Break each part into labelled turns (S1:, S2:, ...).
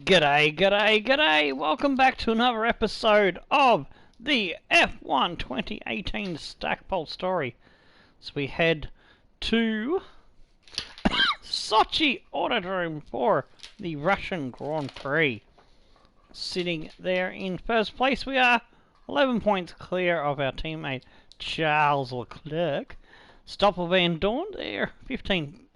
S1: G'day, g'day, g'day! Welcome back to another episode of the F1 2018 Stackpole story. So we head to Sochi Autodrome for the Russian Grand Prix. Sitting there in first place, we are 11 points clear of our teammate Charles Leclerc. Stoppel Van Dorn there,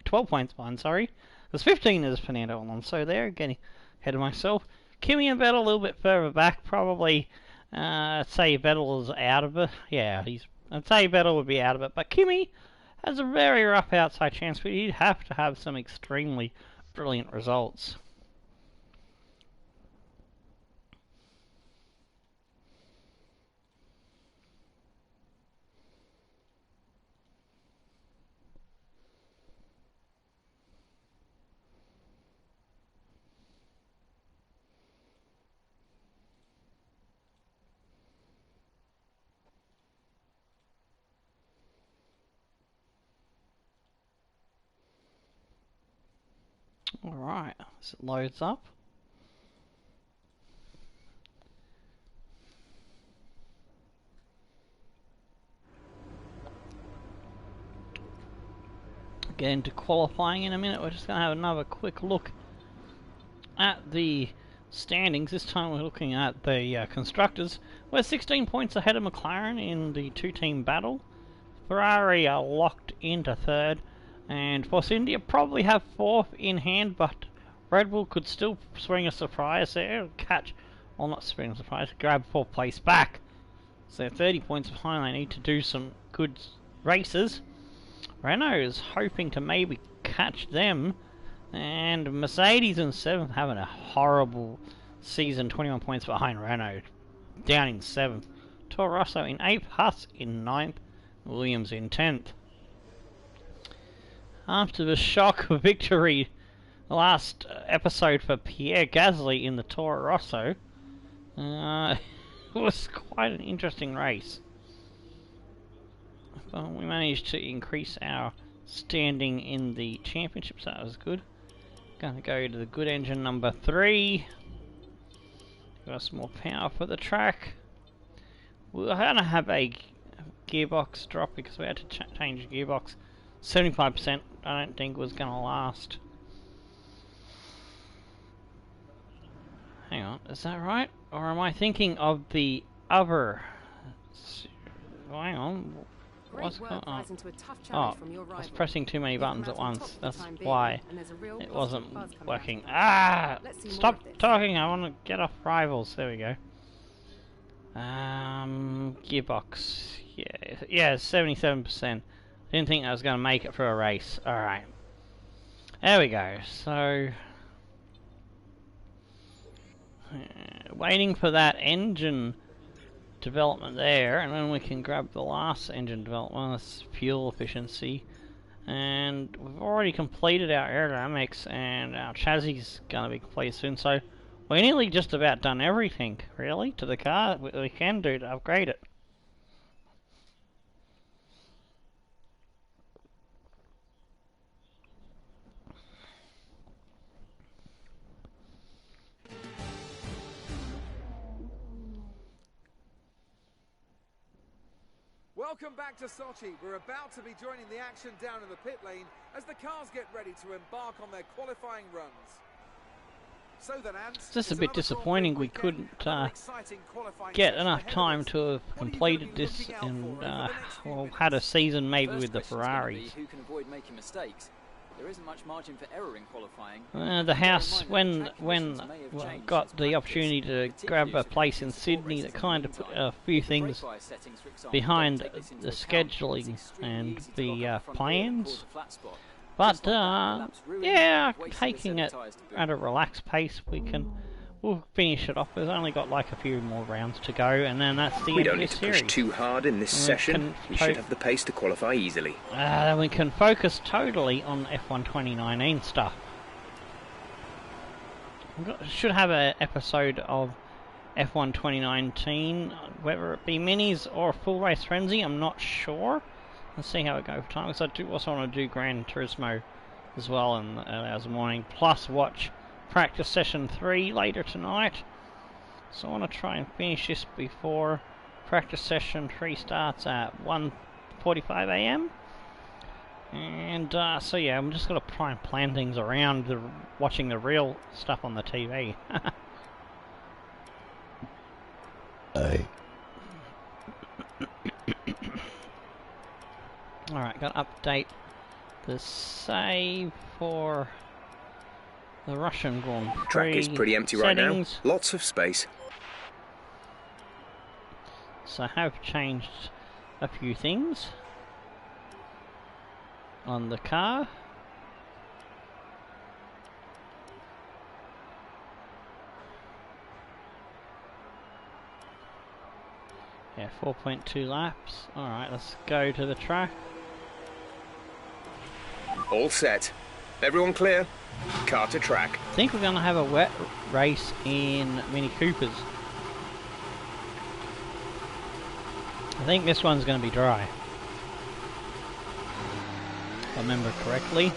S1: 12 points behind, sorry. There's 15 is Fernando Alonso there, getting ahead of myself. Kimi and Vettel a little bit further back, probably. I'd say Vettel is out of it. Yeah, I'd say Vettel would be out of it, but Kimi has a very rough outside chance, but he'd have to have some extremely brilliant results. Alright, as it loads up. Get into qualifying in a minute. We're just going to have another quick look at the standings. This time we're looking at the constructors. We're 16 points ahead of McLaren in the two-team battle. Ferrari are locked into third. And Force India probably have fourth in hand, but Red Bull could still swing a surprise there. Well, not swing a surprise, grab fourth place back. So 30 points behind, they need to do some good races. Renault is hoping to maybe catch them. And Mercedes in seventh, having a horrible season, 21 points behind Renault. Down in seventh. Toro Rosso in eighth, Haas in ninth, Williams in 10th. After the shock of victory last episode for Pierre Gasly in the Toro Rosso, it was quite an interesting race. But we managed to increase our standing in the championship, so that was good. Going to go to the good engine number 3. Got some more power for the track. We're going to have a gearbox drop because we had to change the gearbox. 75% I don't think was going to last. Hang on, is that right? Or am I thinking of the other... Hang on. What's going on? Oh, I was pressing too many buttons at once. That's why it wasn't working. Ah! Stop talking, I want to get off rivals. There we go. Gearbox. Yeah, 77%. Didn't think I was going to make it for a race. Alright. There we go. So... waiting for that engine development there, and then we can grab the last engine development. That's fuel efficiency. And we've already completed our aerodynamics, and our chassis is going to be completed soon. So we're nearly just about done everything, really, to the car we can do to upgrade it.
S2: Welcome back to Sochi. We're about to be joining the action down in the pit lane as the cars get ready to embark on their qualifying runs. So then,
S1: it's just a bit disappointing we couldn't get enough time to have completed this and well, had a season maybe with the Ferraris.
S3: Who can avoid making mistakes? There isn't much margin for error in qualifying.
S1: The house, when got the opportunity to grab a place in Sydney, that kind of put a few things behind the scheduling and the plans. But yeah, taking it at a relaxed pace, we'll finish it off. We've only got like a few more rounds to go, and then that's the end of the series.
S4: We don't need to push too hard in this session. We should have the pace to qualify easily.
S1: Then we can focus totally on F1 2019 stuff. Should have an episode of F1 2019, whether it be minis or full race frenzy. I'm not sure. Let's see how it goes for time. Because I do also want to do Gran Turismo as well in the early hours of the morning, plus watch practice session 3 later tonight. So I want to try and finish this before practice session 3 starts at 1:45 AM. And so yeah, I'm just going to try and plan things around watching the real stuff on the TV. Alright, got to update the save for the Russian Grand Prix.
S4: Track is pretty empty
S1: settings.
S4: right now. Lots of space.
S1: So I have changed a few things on the car. Yeah, 4.2 laps. Alright, let's go to the track.
S4: All set. Everyone clear? Car to track.
S1: I think we're going to have a wet race in Mini Coopers. I think this one's going to be dry, if I remember correctly.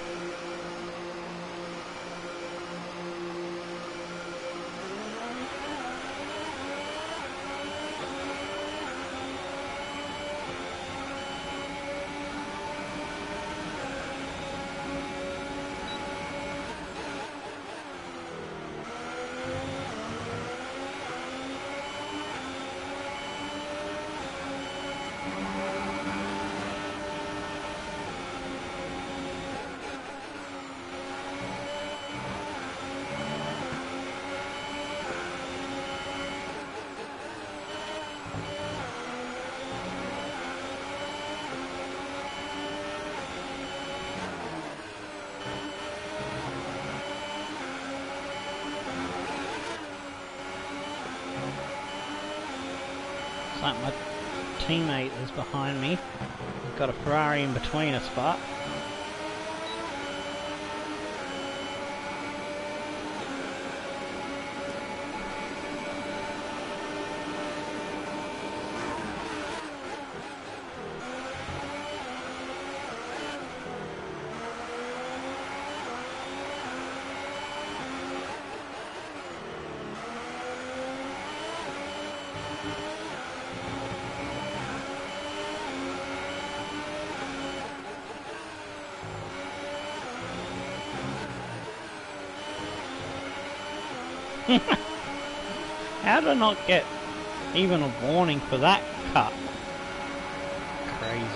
S1: Like my teammate is behind me. We've got a Ferrari in between us, but how did I not get even a warning for that cut? Crazy.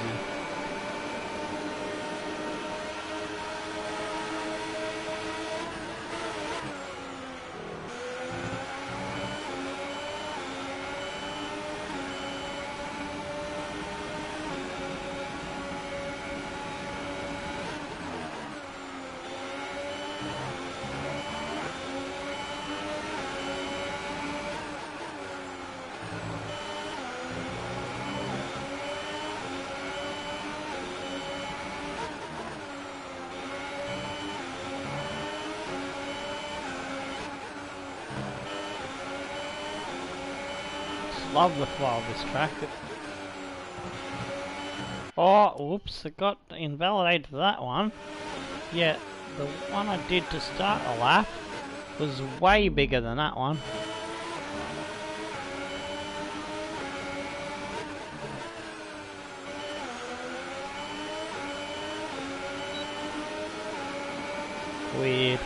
S1: Love the flow of this track. Oh, whoops, I got invalidated for that one. Yeah, the one I did to start a lap was way bigger than that one. Weird.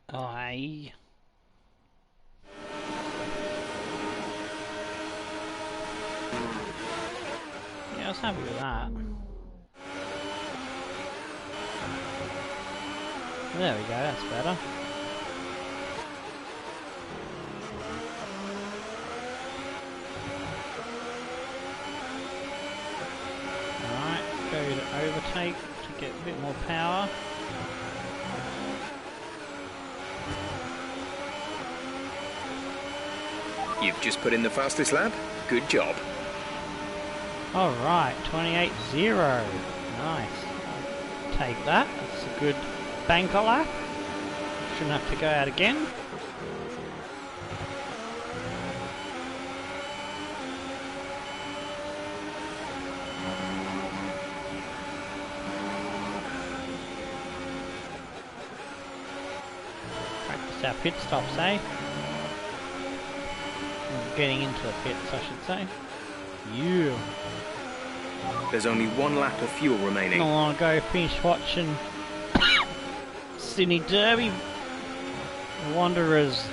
S1: Aye. Yeah, I was happy with that. There we go, that's better. Alright, go to overtake to get a bit more power.
S4: You've just put in the fastest lap. Good job.
S1: Alright, 28.0. Nice. I'll take that. That's a good banker lap. Shouldn't have to go out again. Practice our pit stops, eh? Getting into the pits, I should say. Yeah.
S4: There's only 1 lap of fuel remaining.
S1: Not long ago, finished watching Sydney Derby. The Wanderers,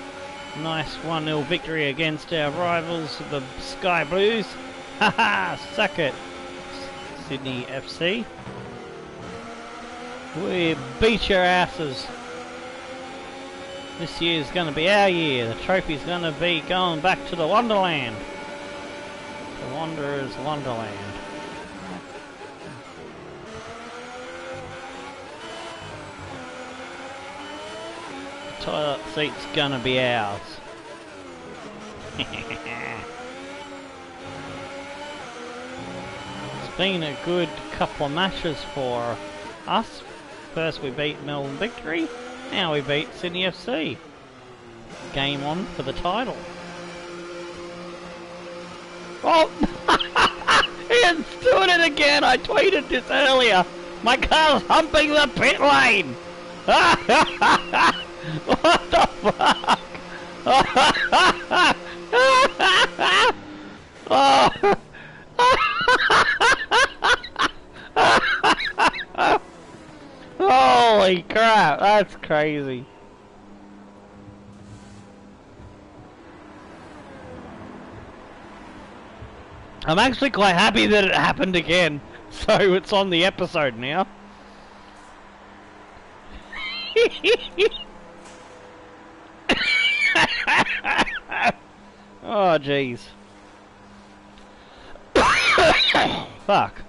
S1: nice 1-0 victory against our rivals, the Sky Blues. Haha, suck it, Sydney FC. We beat your asses. This year's going to be our year. The trophy's going to be going back to the Wonderland. The Wanderers Wonderland. The toilet seat's going to be ours. It's been a good couple of matches for us. First we beat Melbourne Victory. Now we beat Sydney FC. Game on for the title. Oh! Ian's doing it again! I tweeted this earlier! My car's humping the pit lane! What the fuck? Oh! Holy crap, that's crazy. I'm actually quite happy that it happened again, so it's on the episode now. Oh jeez. Fuck.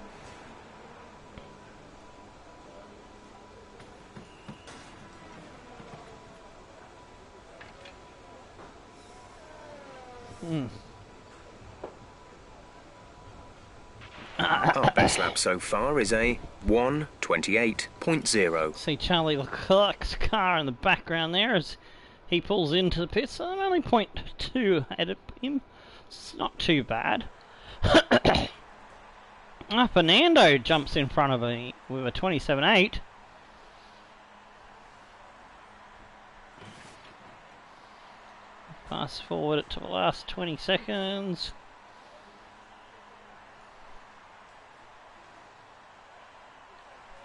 S4: Our best lap so far is a 1:28.0.
S1: See Charlie Leclerc's car in the background there as he pulls into the pits. So I'm only 0.2 ahead of him. It's not too bad. Fernando jumps in front of me with a 27.8. Fast forward it to the last 20 seconds.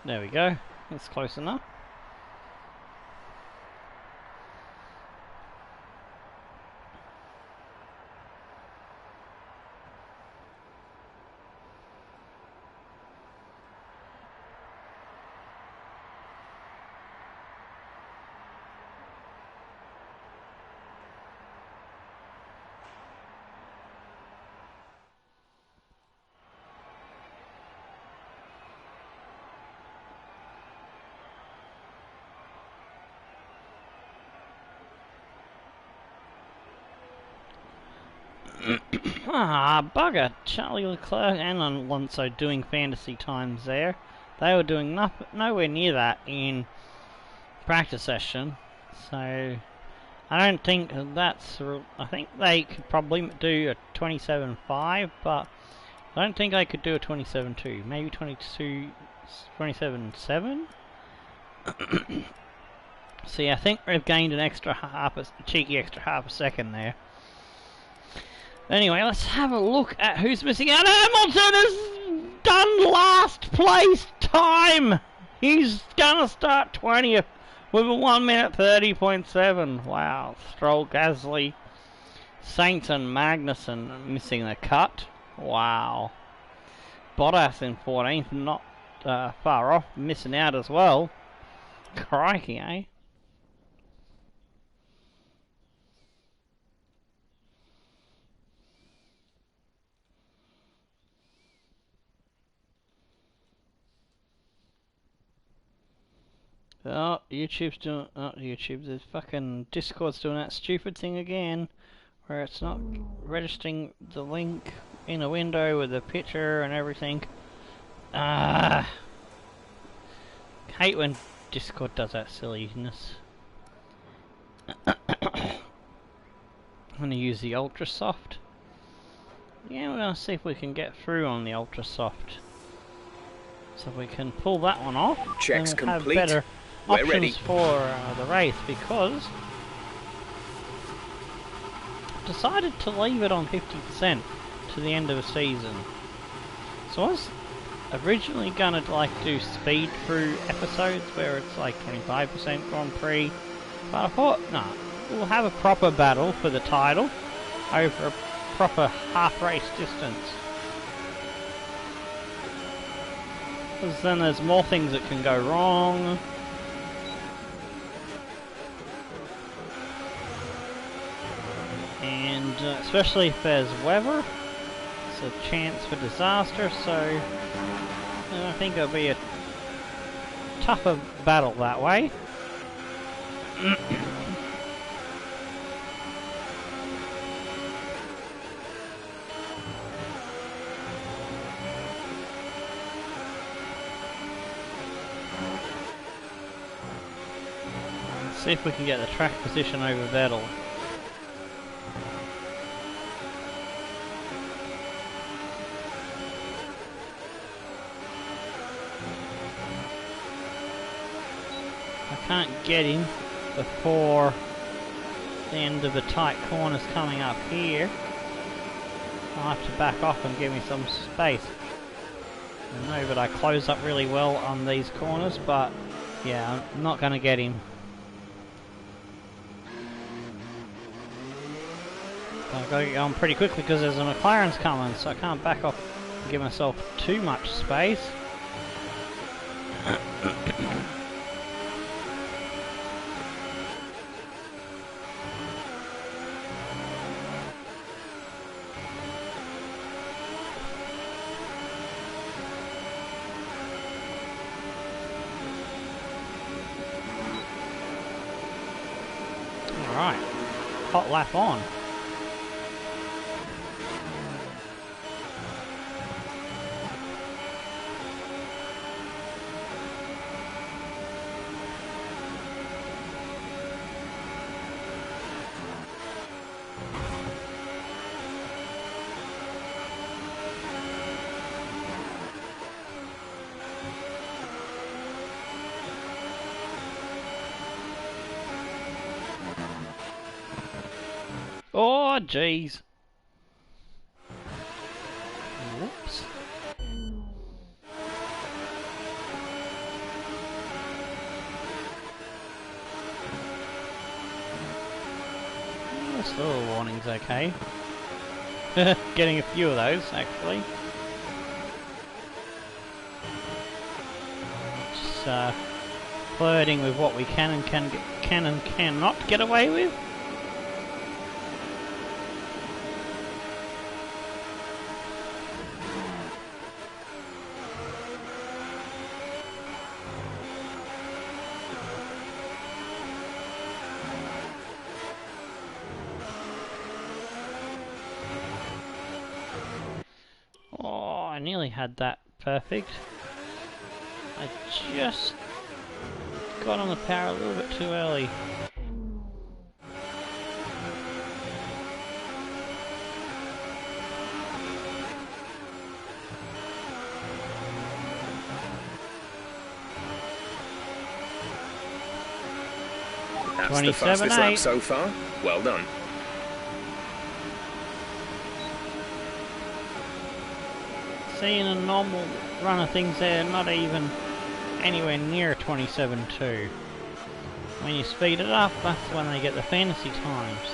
S1: There we go. That's close enough. Bugger. Charlie Leclerc and Alonso doing fantasy times there. They were doing nowhere near that in practice session. So, I don't think that's... I think they could probably do a 27.5, but I don't think they could do a 27.2. Maybe 27.7? See, I think we've gained an extra cheeky extra half a second there. Anyway, let's have a look at who's missing out. Hamilton has done last place time! He's gonna start 20th with a 1:30.7. Wow. Stroll, Gasly, Saints and Magnussen missing the cut. Wow. Bottas in 14th, not far off, missing out as well. Crikey, eh? Oh, YouTube's doing... Oh, YouTube, the fucking Discord's doing that stupid thing again, where it's not registering the link in a window with a picture and everything. Hate when Discord does that silliness. I'm going to use the Ultra Soft. Yeah, we're going to see if we can get through on the Ultra Soft. So if we can pull that one off,
S4: Checks
S1: then we'll
S4: complete.
S1: have better
S4: We're
S1: options
S4: ready.
S1: for the race, because I've decided to leave it on 50% to the end of the season. So I was originally going to like do speed through episodes where it's like 25% Grand Prix, but I thought, nah, we'll have a proper battle for the title over a proper half race distance. Because then there's more things that can go wrong. And especially if there's weather, it's a chance for disaster, so I think it'll be a tougher battle that way. See if we can get the track position over Vettel. I can't get him before the end of the tight corners coming up here. I'll have to back off and give me some space. I know that I close up really well on these corners, but yeah, I'm not going to get him. I've got to get on pretty quickly because there's a McLaren's coming, so I can't back off and give myself too much space. Alright, hot lap on. Oh, jeez. Whoops. This little warning's okay. Getting a few of those, actually. Just flirting with what we can and cannot get away with. Oh, I nearly had that perfect. I just got on the power a little bit too early.
S4: That's the fastest lap so far. Well done.
S1: Seeing a normal run of things there, not even anywhere near 27.2. When you speed it up, that's when they get the fantasy times.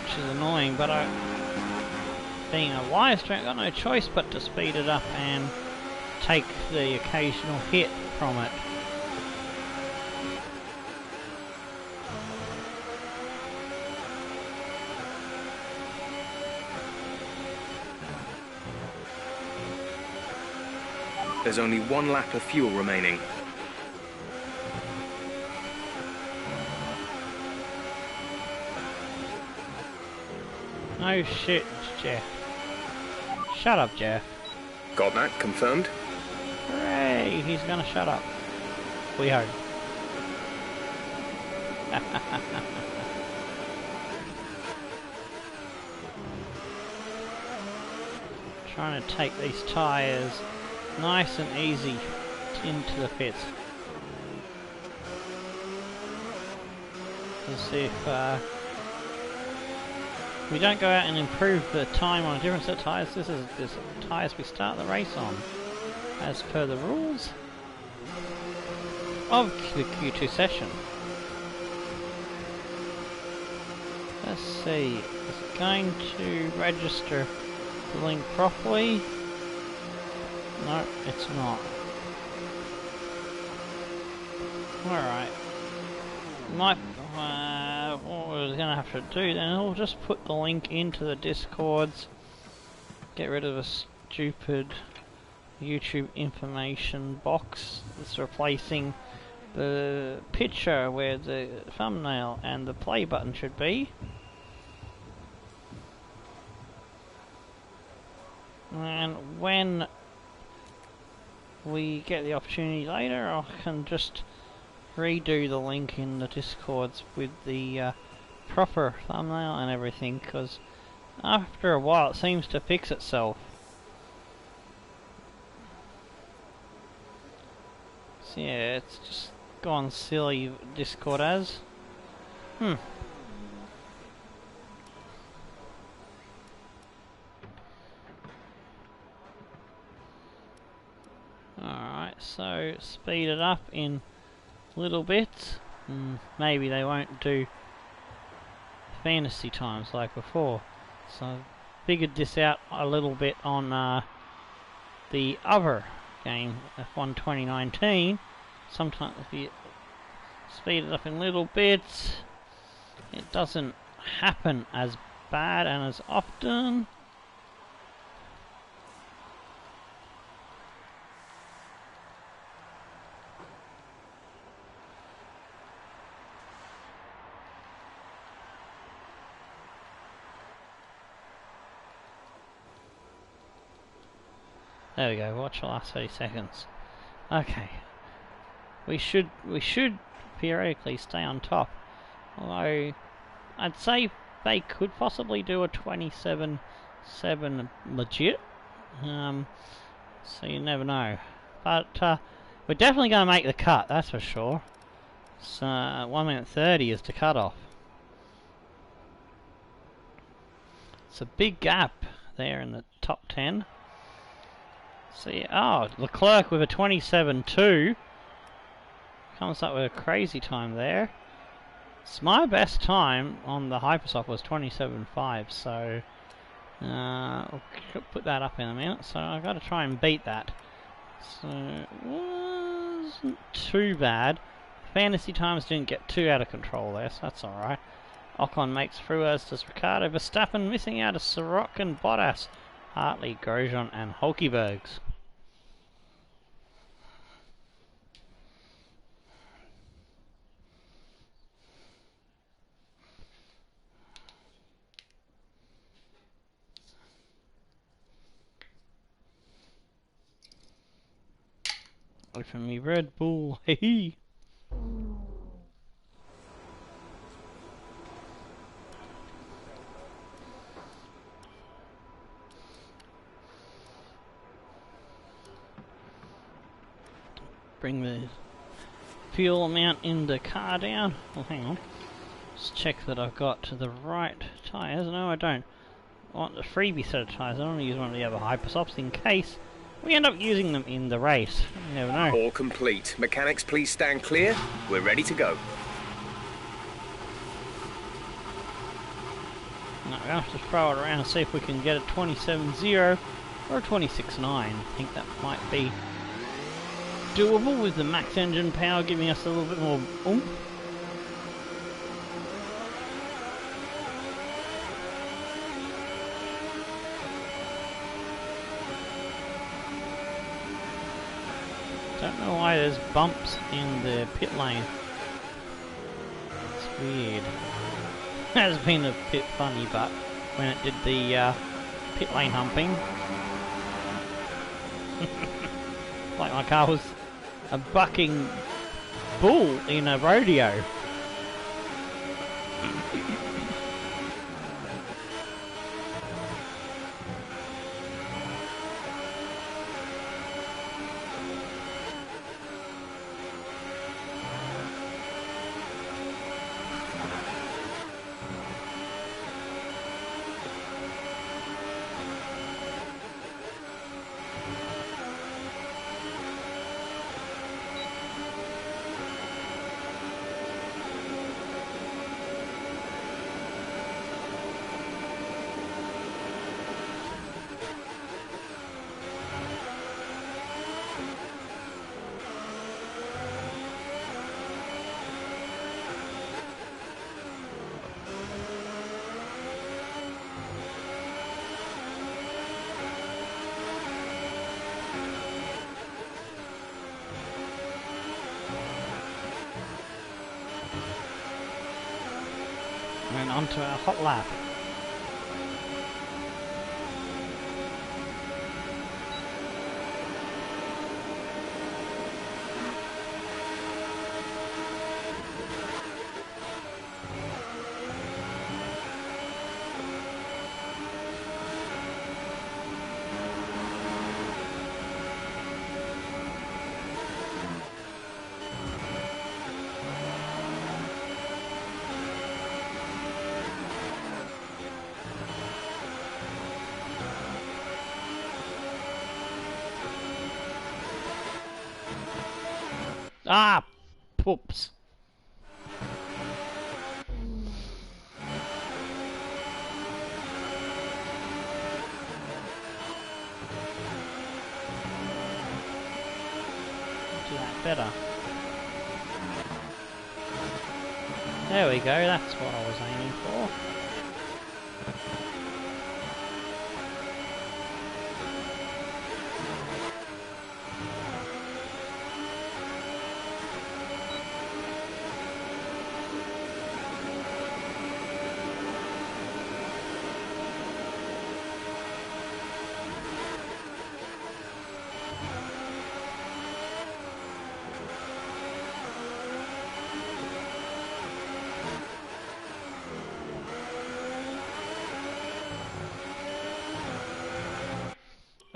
S1: Which is annoying, but being a wise track, I've got no choice but to speed it up and take the occasional hit from it.
S4: There's only one lap of fuel remaining.
S1: No shit, Jeff. Shut up, Jeff.
S4: Got that confirmed?
S1: Hooray, he's gonna shut up. we hope. Trying to take these tyres nice and easy into the pits. To see if we don't go out and improve the time on a different set of tyres. This is the tyres we start the race on, as per the rules of the Q2 session. Let's see, is it going to register the link properly? No, it's not. Alright. Might, what we're going to have to do then, we'll just put the link into the Discords. Get rid of a stupid YouTube information box that's replacing the picture where the thumbnail and the play button should be. And when we get the opportunity later, I can just redo the link in the Discords with the proper thumbnail and everything, because after a while it seems to fix itself. So yeah, it's just gone silly, Discord as. Alright, so speed it up in little bits. Maybe they won't do fantasy times like before. So I figured this out a little bit on the other game, F1 2019. Sometimes if you speed it up in little bits, it doesn't happen as bad and as often. There we go, watch the last 30 seconds. Okay. We should theoretically stay on top. Although I'd say they could possibly do a 27-7 legit. So you never know. But we're definitely going to make the cut, that's for sure. So 1 minute 30 is the cut-off. It's a big gap there in the top 10. See, oh, Leclerc with a 27.2 comes up with a crazy time there. So my best time on the Hypersoft was 27.5, so I'll put that up in a minute. So I've got to try and beat that. So it wasn't too bad. Fantasy times didn't get too out of control there, so that's alright. Ocon makes through, as does Ricardo. Verstappen missing out of Sorokin, Bottas, Hartley, Grosjean and Hulkenbergs. Open me Red Bull, hee. Bring the fuel amount in the car down. Well, hang on. Just check that I've got the right tyres. No, I don't. I want the freebie set of tyres. I don't want to use one of the other Hypersofts in case we end up using them in the race. You never know.
S4: All complete. Mechanics, please stand clear. We're ready to go.
S1: Now we'll have to throw it around and see if we can get a 27.0 or a 26.9. I think that might be doable with the max engine power giving us a little bit more oomph. Don't know why there's bumps in the pit lane. It's weird. It has been a bit funny, but when it did the pit lane humping, like my car was bucking bull in a rodeo. And onto our hot lap. Ah, poops. Do that better. There we go, that's what I was aiming for.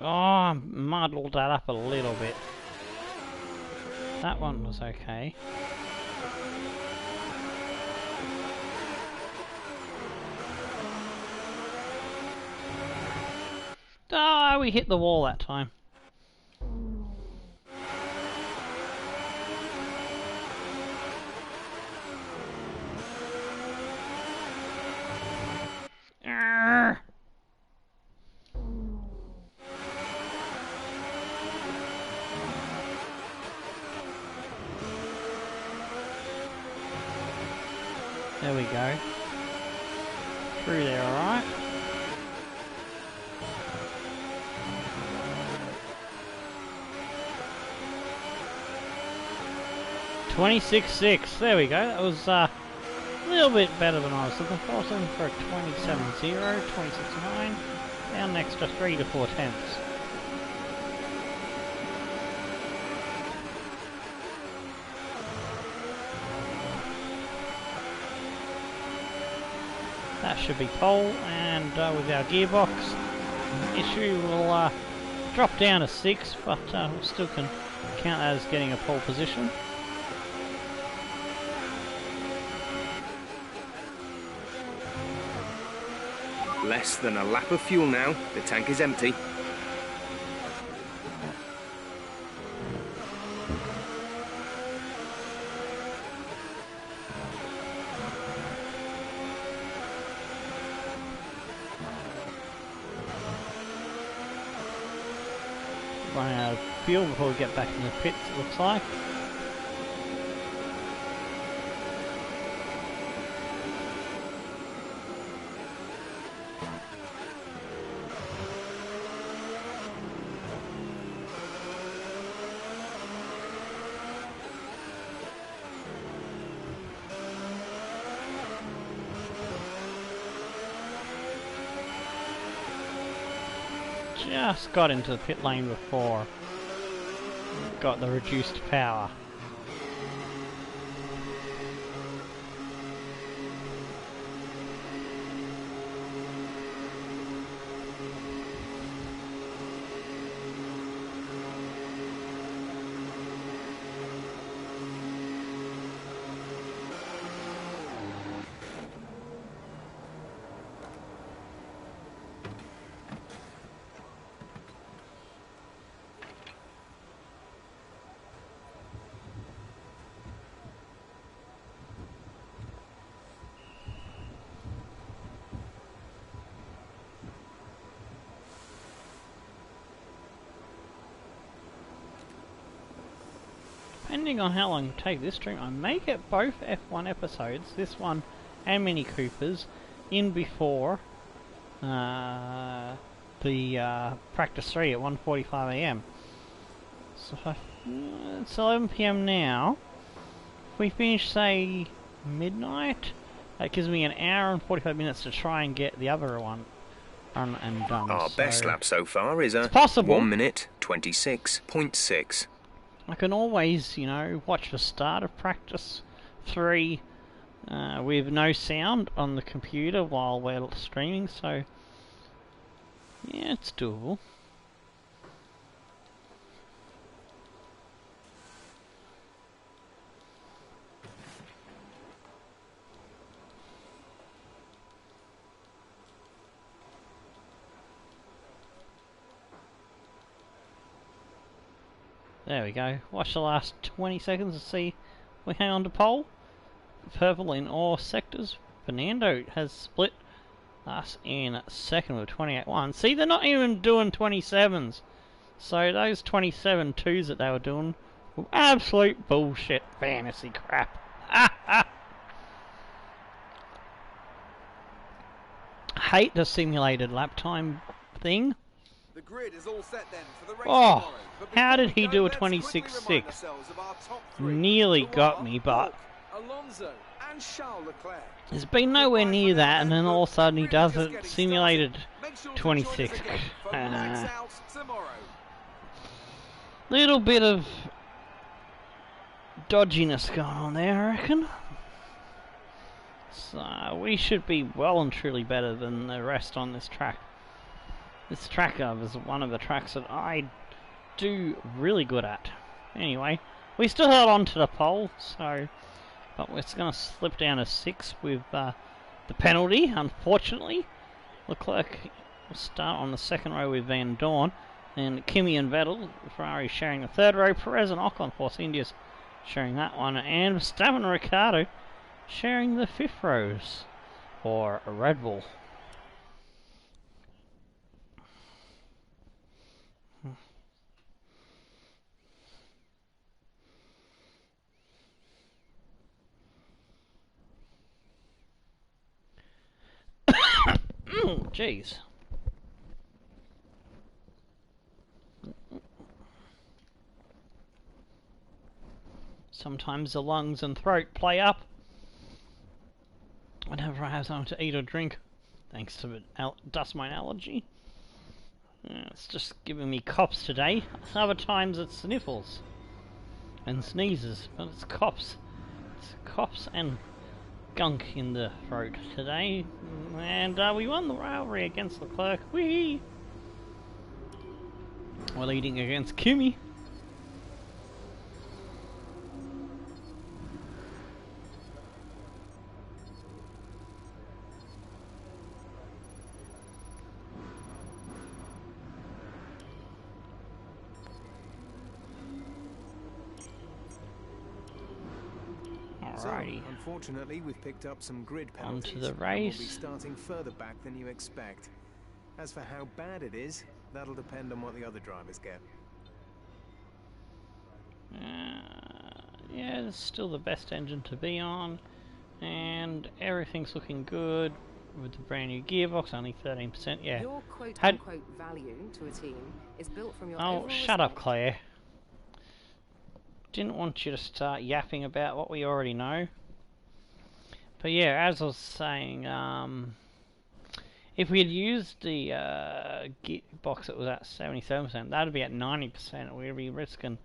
S1: Oh, I muddled that up a little bit. That one was okay. Ah, we hit the wall that time. Arrgh. There we go. Through there, alright. $26.6. There we go. That was a little bit better than I was looking for. I was looking for a 27.0, 26.9. Down an extra 3 to 4 tenths. That should be pole, and with our gearbox issue we'll drop down to 6, but we still can count that as getting a pole position.
S4: Less than a lap of fuel now, the tank is empty.
S1: Running out of fuel before we get back in the pits, it looks like. Just got into the pit lane before got the reduced power. Depending on how long it takes this stream, I may get both F1 episodes, this one and Mini Coopers, in before the practice 3 at 1:45 AM. So it's 11 PM now. If we finish, say, midnight, that gives me an hour and 45 minutes to try and get the other one done and done.
S4: Our best lap so far is a
S1: 1
S4: minute 26.6.
S1: I can always, you know, watch the start of practice 3 with no sound on the computer while we're streaming, so yeah, it's doable. There we go. Watch the last 20 seconds to see if we hang on to pole. Purple in all sectors. Fernando has split us in second with 28.1. See, they're not even doing 27s. So those 27.2s that they were doing were absolute bullshit fantasy crap. Hate the simulated lap time thing.
S2: The grid is all set then for the race
S1: Oh,
S2: tomorrow. But
S1: how
S2: before
S1: did
S2: we
S1: he
S2: go,
S1: do a
S2: let's quickly
S1: 26.6?
S2: remind ourselves of our top three.
S1: Nearly
S2: There
S1: got
S2: are
S1: me, but
S2: Alonso and Charles Leclerc.
S1: he's been nowhere near that, and then all of a sudden he does a simulated 26. Little bit of dodginess going on there, I reckon. So we should be well and truly better than the rest on this track. This track is one of the tracks that I do really good at. Anyway, we still held on to the pole, so but it's going to slip down to 6 with the penalty, unfortunately. Leclerc will start on the second row with Van Dorn, and Kimi and Vettel, Ferrari sharing the third row, Perez and Ocon, Force India's sharing that one, and Verstappen and Ricciardo sharing the fifth rows for Red Bull. Jeez. Sometimes the lungs and throat play up whenever I have something to eat or drink, thanks to the dust mite allergy. It's just giving me coughs today. Other times it's sniffles and sneezes, but it's coughs. It's coughs and gunk in the throat today, and we won the rivalry against Leclerc. Whee! We're leading against Kimi. Alrighty.
S5: So, unfortunately, we've picked up some grid penalties.
S1: Onto the race.
S5: We'll be starting further back than you expect. As for how bad it is, that'll depend on what the other drivers get.
S1: Yeah, it's still the best engine to be on, and everything's looking good with the brand new gearbox, only 13%. Yeah.
S6: Your quote-unquote value to a team is built from your
S1: Oh, shut up, Claire. Didn't want you to start yapping about what we already know. But yeah, as I was saying, if we had used the gearbox that was at 77%, that'd be at 90%. We'd be risking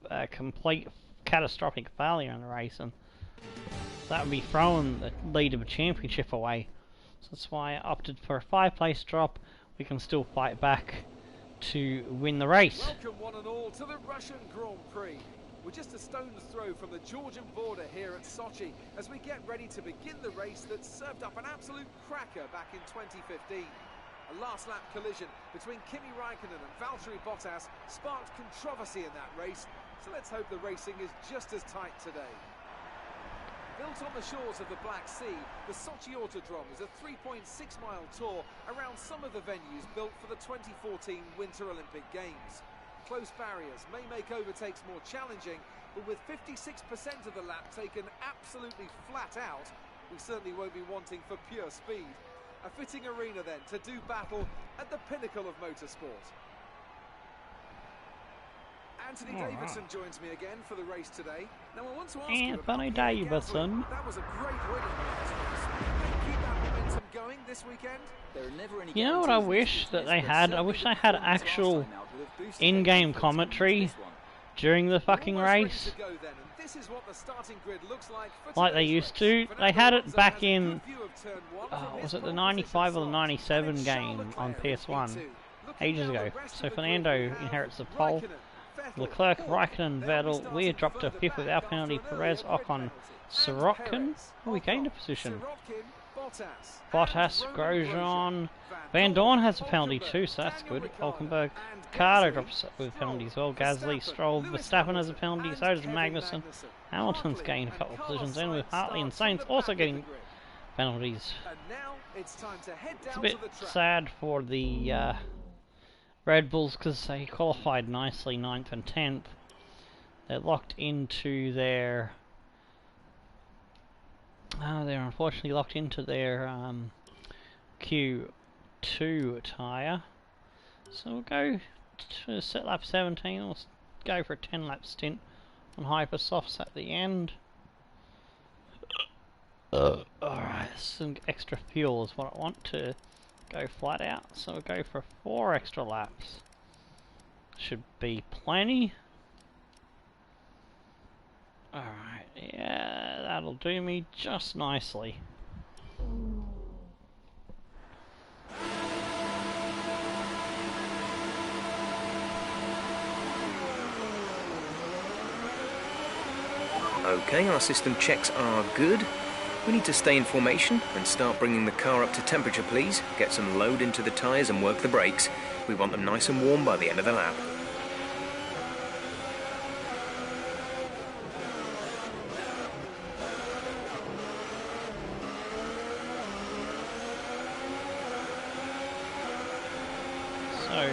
S1: a complete catastrophic failure in the race, and that would be throwing the lead of a championship away. So that's why I opted for a 5-place drop. We can still fight back to win the race.
S2: Welcome one and all to the Russian Grand Prix. We're just a stone's throw from the Georgian border here at Sochi as we get ready to begin the race that served up an absolute cracker back in 2015. A last lap collision between Kimi Raikkonen and Valtteri Bottas sparked controversy in that race, so let's hope the racing is just as tight today. Built on the shores of the Black Sea, the Sochi Autodrome is a 3.6-mile tour around some of the venues built for the 2014 Winter Olympic Games. Close barriers may make overtakes more challenging, but with 56% of the lap taken absolutely flat out, we certainly won't be wanting for pure speed. A fitting arena then to do battle at the pinnacle of motorsport. Anthony Davidson joins me again for the race today. Now I want to ask you about
S1: Anthony
S2: Pierre
S1: Davidson.
S2: Gasly. That was a great win in the last race. Can they keep that momentum going this weekend?
S3: There are never any
S1: You know what I wish that they had? I wish they had actual in-game commentary during the fucking race. Like they used to. They had it back in, was it the 95 or the 97 game on PS1? Ages ago. So Fernando inherits the pole. Leclerc, Raikkonen, Vettel, Weir dropped to 5th without penalty. Perez, Ocon, Sirotkin. Oh, he gained a position. Bottas, Grosjean. Van Dorn has a penalty too, so that's good. Hulkenberg, Ricardo drops with penalties as well. Gasly, Stroll, Verstappen has a penalty, so does Magnussen. Hamilton's gained a couple of positions, and with Hartley and Sainz also getting penalties. It's a bit sad for the Red Bulls because they qualified nicely 9th and 10th. They're locked into their... they're unfortunately locked into their Q2 tyre. So we'll go to set lap 17. We'll go for a 10 lap stint on Hypersofts at the end. Alright, some extra fuel is what I want to go flat out, so we'll go for 4 extra laps. Should be plenty. Alright, yeah, that'll do me just nicely.
S4: Okay, our system checks are good. We need to stay in formation and start bringing the car up to temperature, please. Get some load into the tyres and work the brakes. We want them nice and warm by the end of the lap.
S1: So,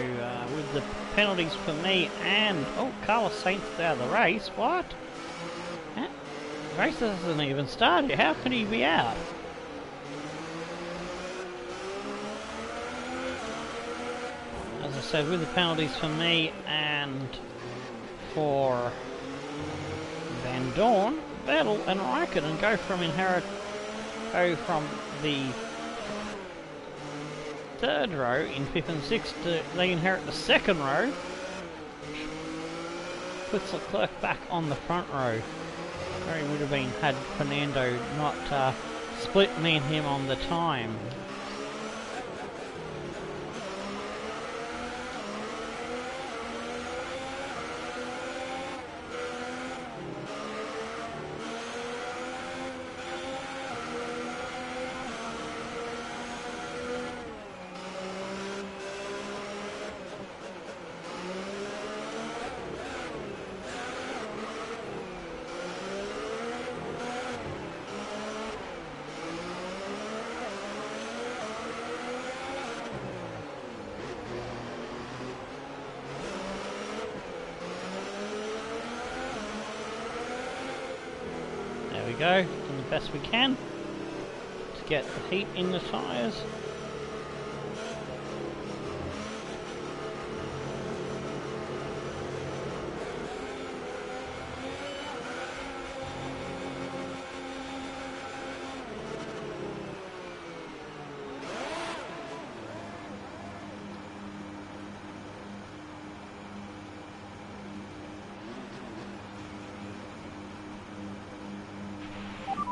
S1: with the penalties for me and... Oh, Carlos Sainz out of the race. What? The race hasn't even started. How can he be out? As I said, with the penalties for me and for Van Dorn, Vettel and Raikkonen go from the 3rd row in 5th and 6th to they inherit the 2nd row. Puts Leclerc back on the front row. Very would have been had Fernando not split me and him on the time. Go, doing the best we can to get the heat in the tyres.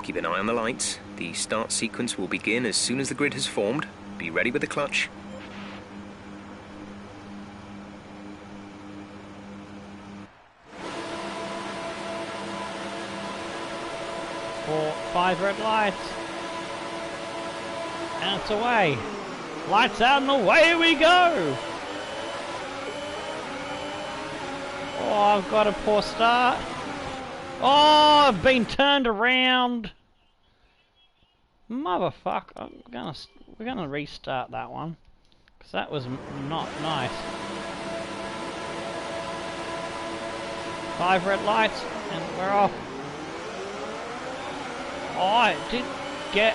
S4: Keep an eye on the lights. The start sequence will begin as soon as the grid has formed. Be ready with the clutch.
S1: For 5 red lights. And it's away. Lights out and away we go! Oh, I've got a poor start. Oh, I've been turned around. Motherfucker. We're gonna restart that one. Because that was not nice. 5 red lights, and we're off. Oh, I did get...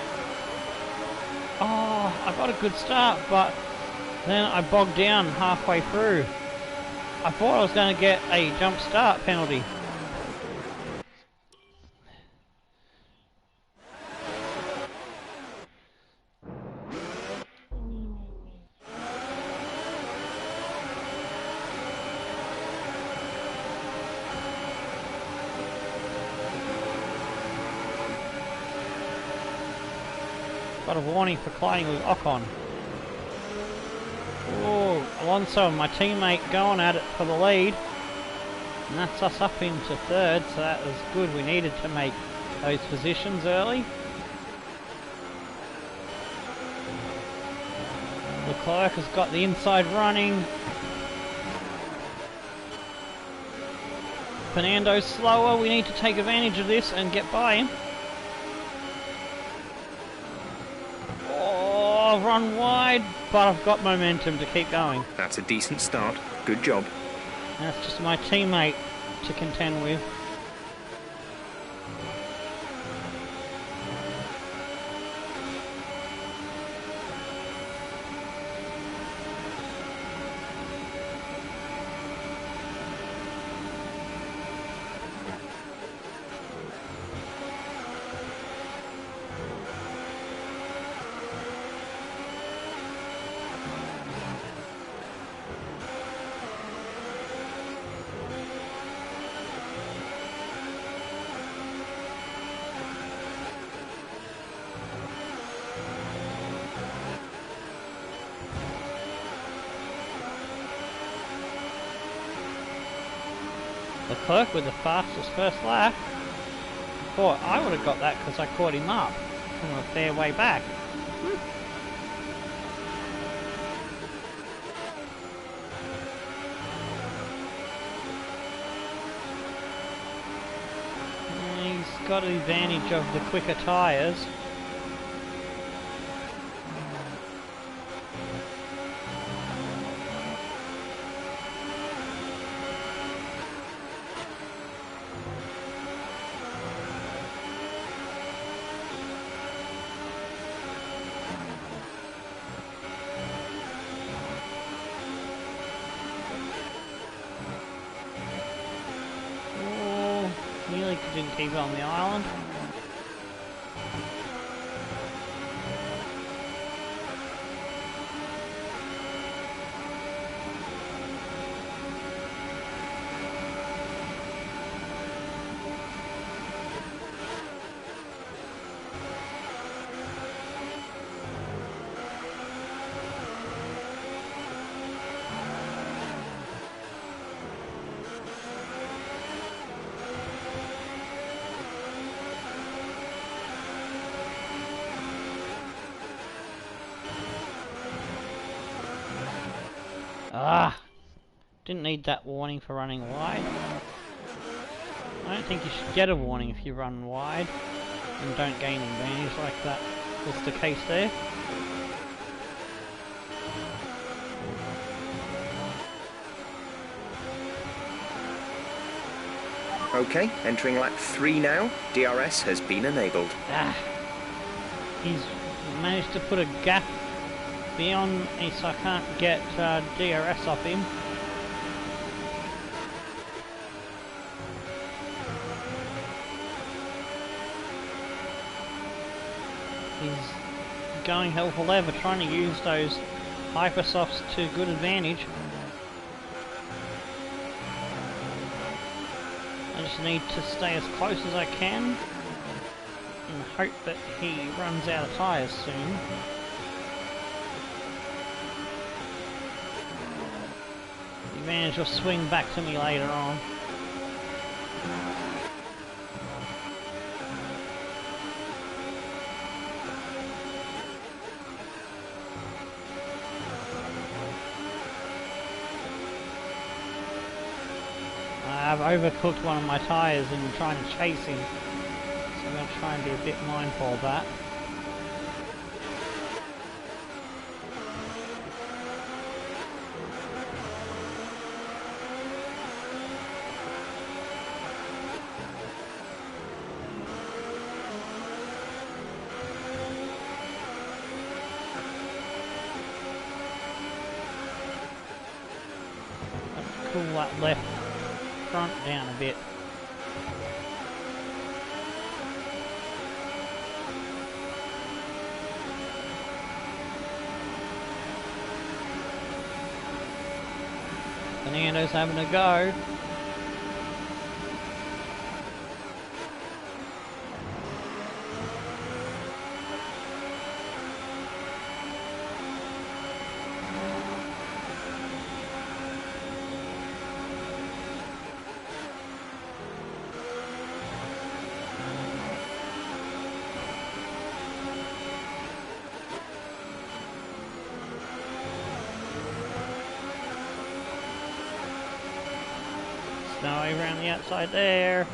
S1: Oh, I got a good start, but then I bogged down halfway through. I thought I was going to get a jump start penalty. Got a warning for colliding with Ocon. Oh, Alonso and my teammate going at it for the lead. And that's us up into third, so that was good. We needed to make those positions early. Leclerc has got the inside running. Fernando's slower. We need to take advantage of this and get by him. Oh, I've run wide, but I've got momentum to keep going.
S4: That's a decent start. Good job.
S1: That's just my teammate to contend with. Leclerc with the fastest first lap. Thought I would have got that because I caught him up from a fair way back. He's got the advantage of the quicker tyres. Nearly didn't keep it on the island. Ah, didn't need that warning for running wide. I don't think you should get a warning if you run wide and don't gain advantage like that was the case there.
S4: Okay, entering lap 3 now. DRS has been enabled.
S1: Ah, he's managed to put a gap beyond me so I can't get DRS off him. He's going hell for leather trying to use those hypersofts to good advantage. I just need to stay as close as I can and hope that he runs out of tyres soon. The advantage will swing back to me later on. I've overcooked one of my tyres in trying to chase him, so I'm going to try and be a bit mindful of that. pull that left front down a bit. Fernando's having a go. Snowy around the outside there.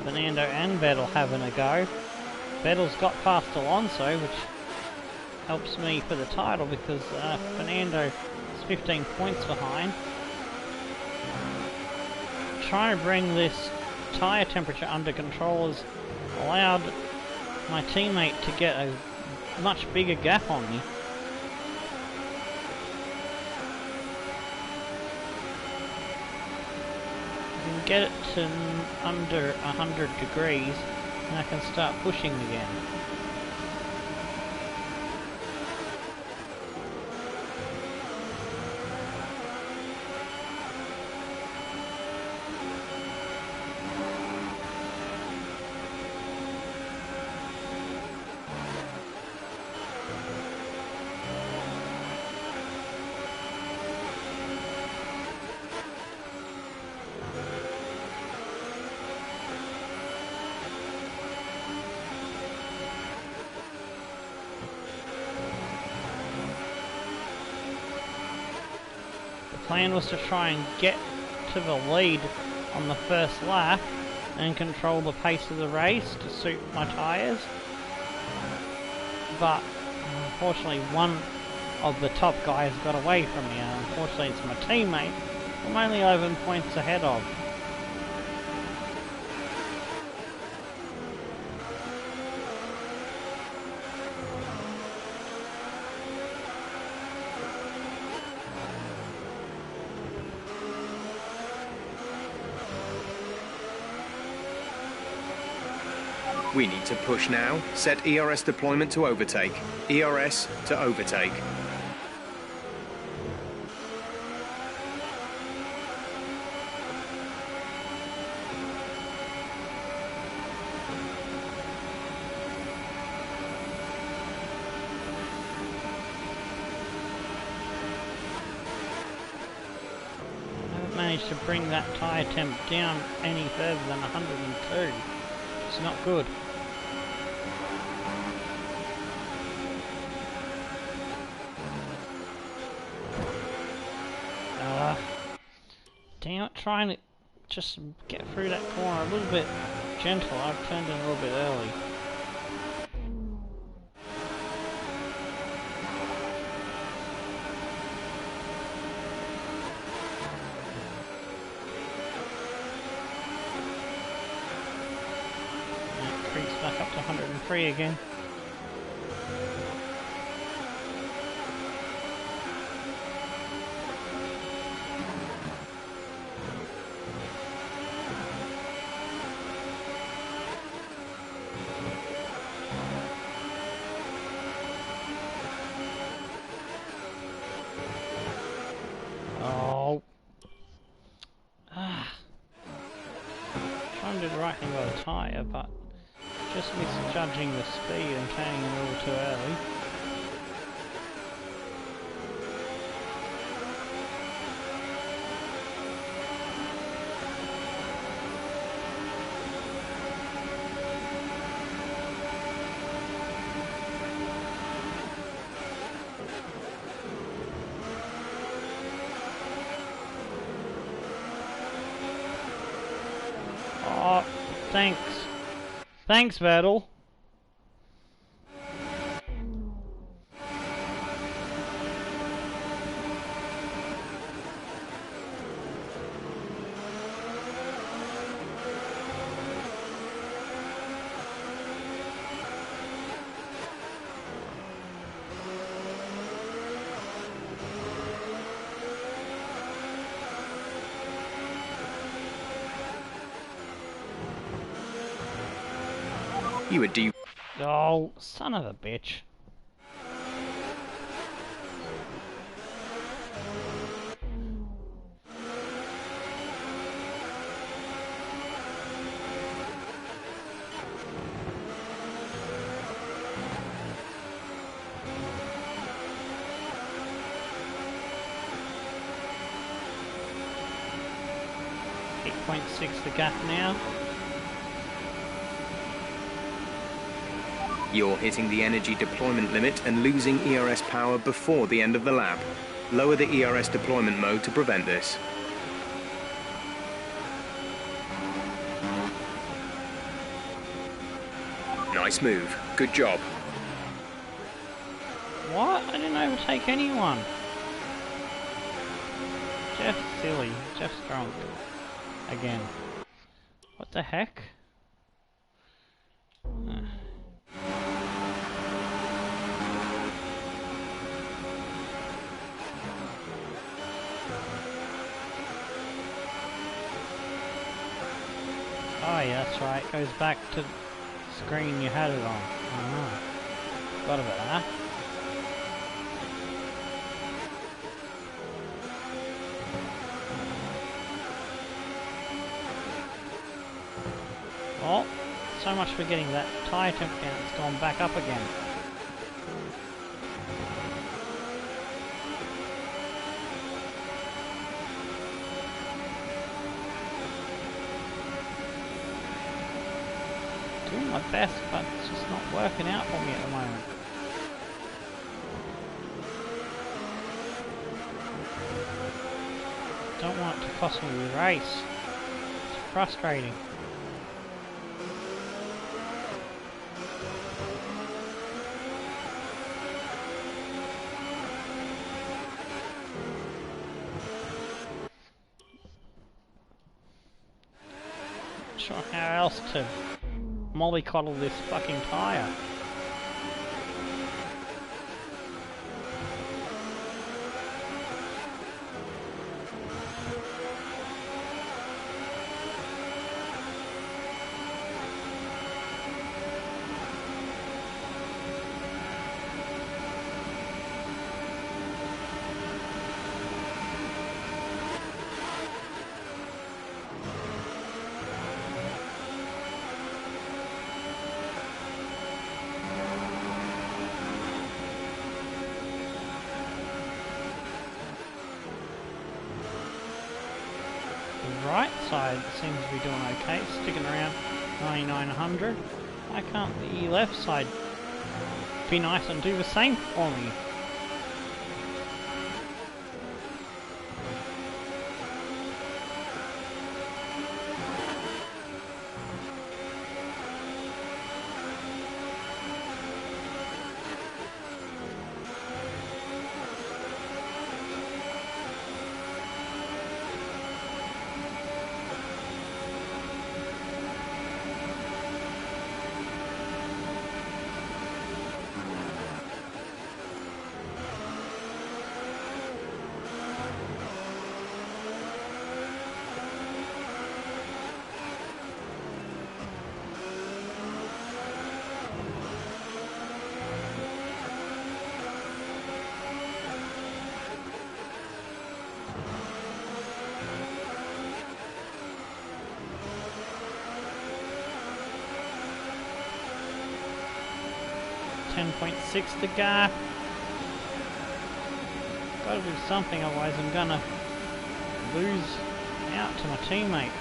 S1: Fernando and Vettel having a go. Vettel's got past Alonso, which helps me for the title because Fernando is 15 points behind. Trying to bring this tyre temperature under control has allowed my teammate to get a much bigger gap on me. Get it to under 100 degrees and I can start pushing again. The plan was to try and get to the lead on the first lap and control the pace of the race to suit my tyres, but unfortunately one of the top guys got away from me, and unfortunately it's my teammate I'm only 11 points ahead of.
S4: We need to push now. Set ERS deployment to overtake. ERS to overtake.
S1: I haven't managed to bring that tyre temp down any further than 102. It's not good. Damn it, trying to just get through that corner a little bit gentle. I've turned in a little bit early. That creeps back up to 103 again. Trying to do the right thing by the tyre, but just misjudging the speed and turning a little too early. thanks. Thanks, Vettel.
S4: You were due.
S1: Oh, son of a bitch. .6 the gap now.
S4: You're hitting the energy deployment limit and losing ERS power before the end of the lap. Lower the ERS deployment mode to prevent this. Nice move. Good job.
S1: What? I didn't overtake anyone. Jeff's silly. Jeff's drunk. Again. What the heck? Oh yeah, that's right. It goes back to the screen you had it on. Oh, forgot about that. Oh, so much for getting that tyre temperature. It's gone back up again. Doing my best, but it's just not working out for me at the moment. Don't want it to cost me the race. It's frustrating. Not sure how else to mollycoddle this fucking tyre. Right side seems to be doing okay, sticking around 9900. Why can't the left side be nice and do the same for me? .6 the gap. Gotta do something, otherwise I'm gonna lose out to my teammate.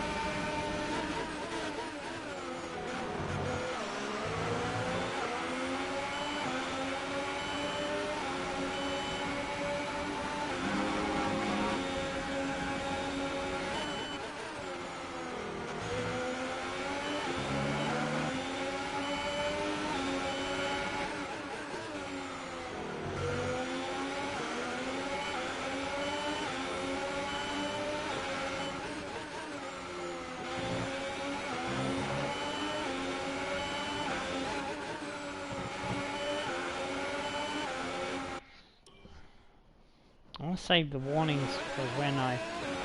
S1: want to save the warnings for when I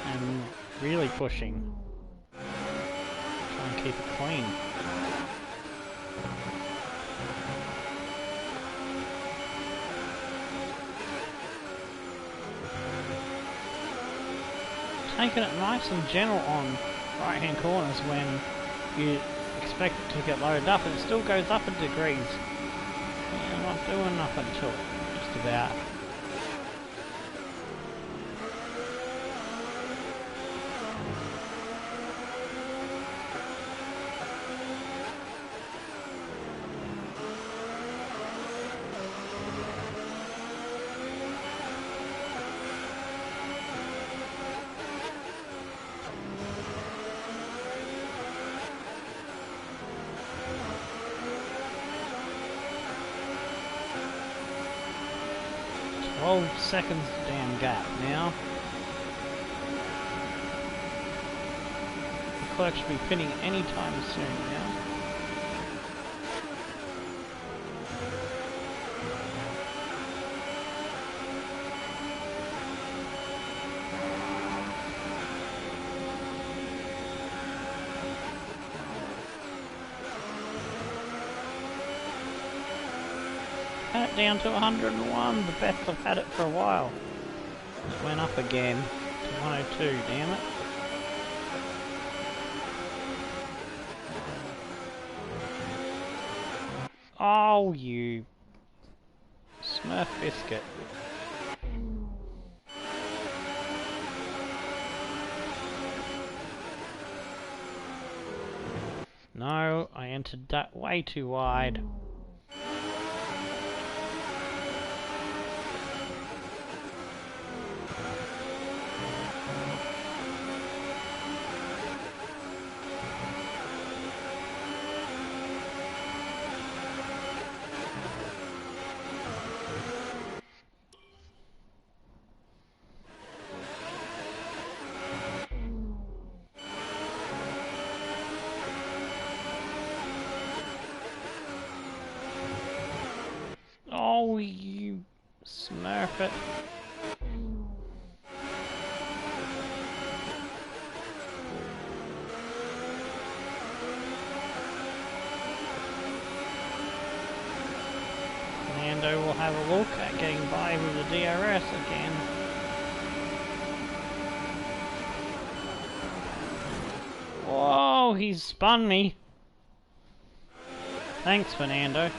S1: am really pushing. Try and keep it clean. Taking it nice and gentle on right hand corners when you expect it to get loaded up, and it still goes up in degrees. Yeah, I'm not doing nothing to it, just about. Seconds damn gap now. The clerk should be pinning any time soon now. Had it down to 101, the best I've had it for a while. It went up again to 102, damn it. Oh, you Smurf biscuit. No, I entered that way too wide. Oh, you Smurf it. Fernando will have a look at getting by with the DRS again. Whoa, he's spun me. Thanks, Fernando.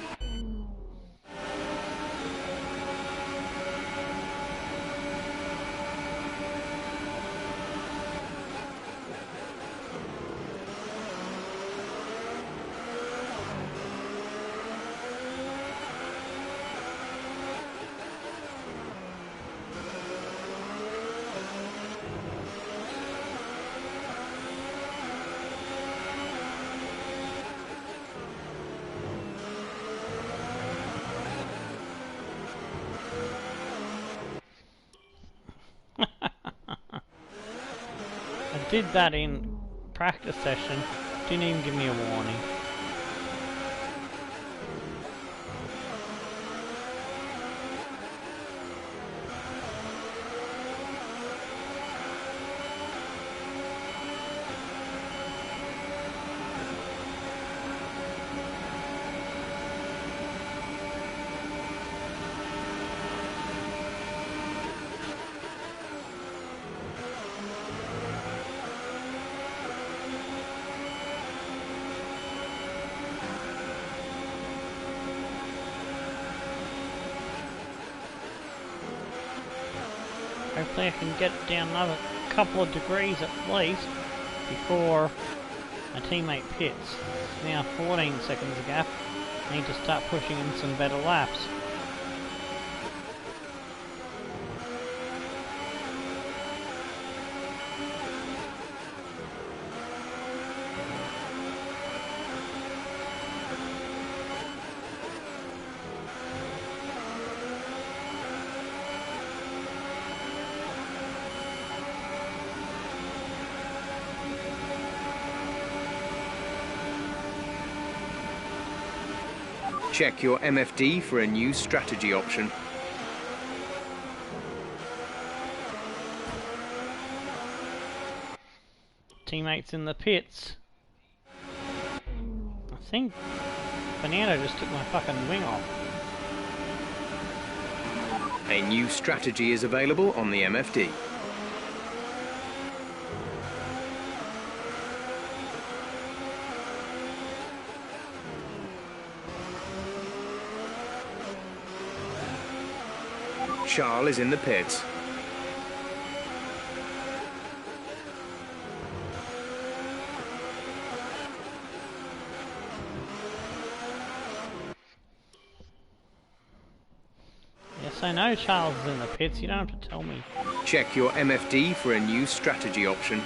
S1: I did that in practice session, didn't even give me a warning. Hopefully I can get it down another couple of degrees at least before my teammate pits. It's now 14 seconds a gap. I need to start pushing in some better laps.
S4: Check your MFD for a new strategy option.
S1: teammates in the pits. I think Fernando just took my fucking wing off.
S4: A new strategy is available on the MFD. Charles is in the pits.
S1: Yes, I know Charles is in the pits, you don't have to tell me.
S4: Check your MFD for a new strategy option.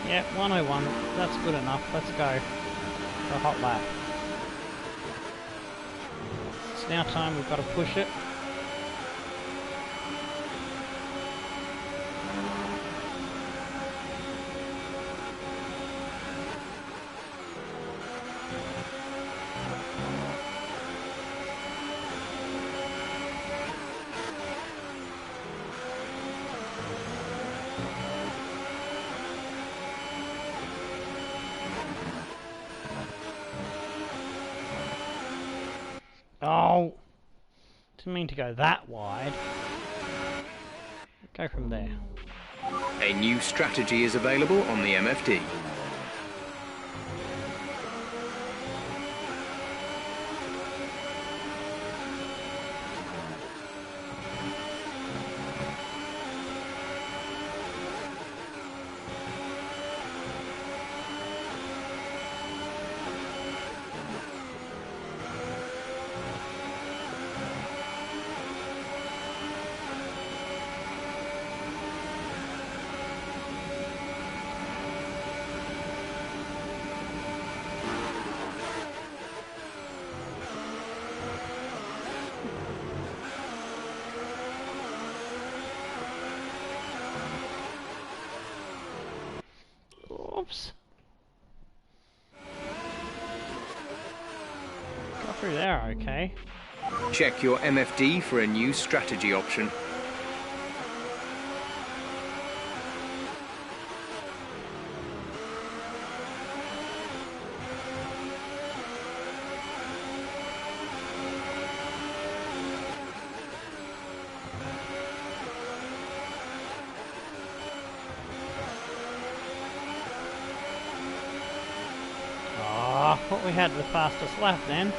S1: Yep, 101. That's good enough. Let's go for a hot lap. It's now time, we've got to push it. Oh! Didn't mean to go that wide. Go from there.
S4: A new strategy is available on the MFD.
S1: Oops. Got through there, okay.
S4: Check your MFD for a new strategy option.
S1: Ah, thought we had the fastest lap then.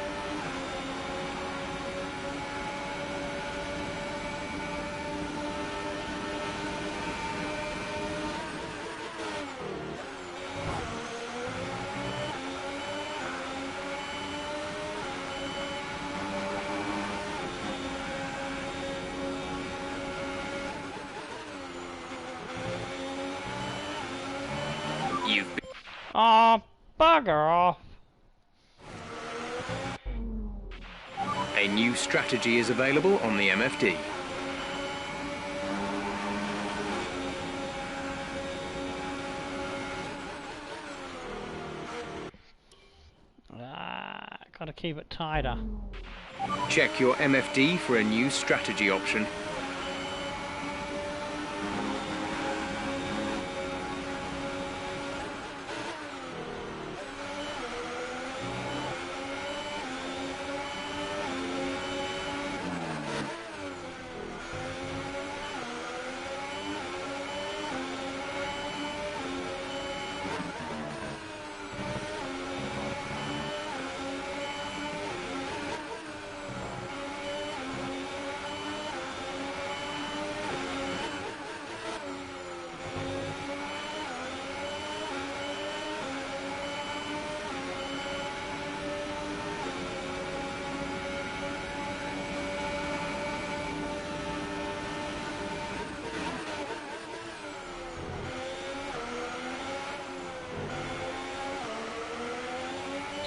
S4: You've been
S1: Oh, bugger off.
S4: A new strategy is available on the MFD.
S1: Ah, gotta keep it tighter.
S4: Check your MFD for a new strategy option.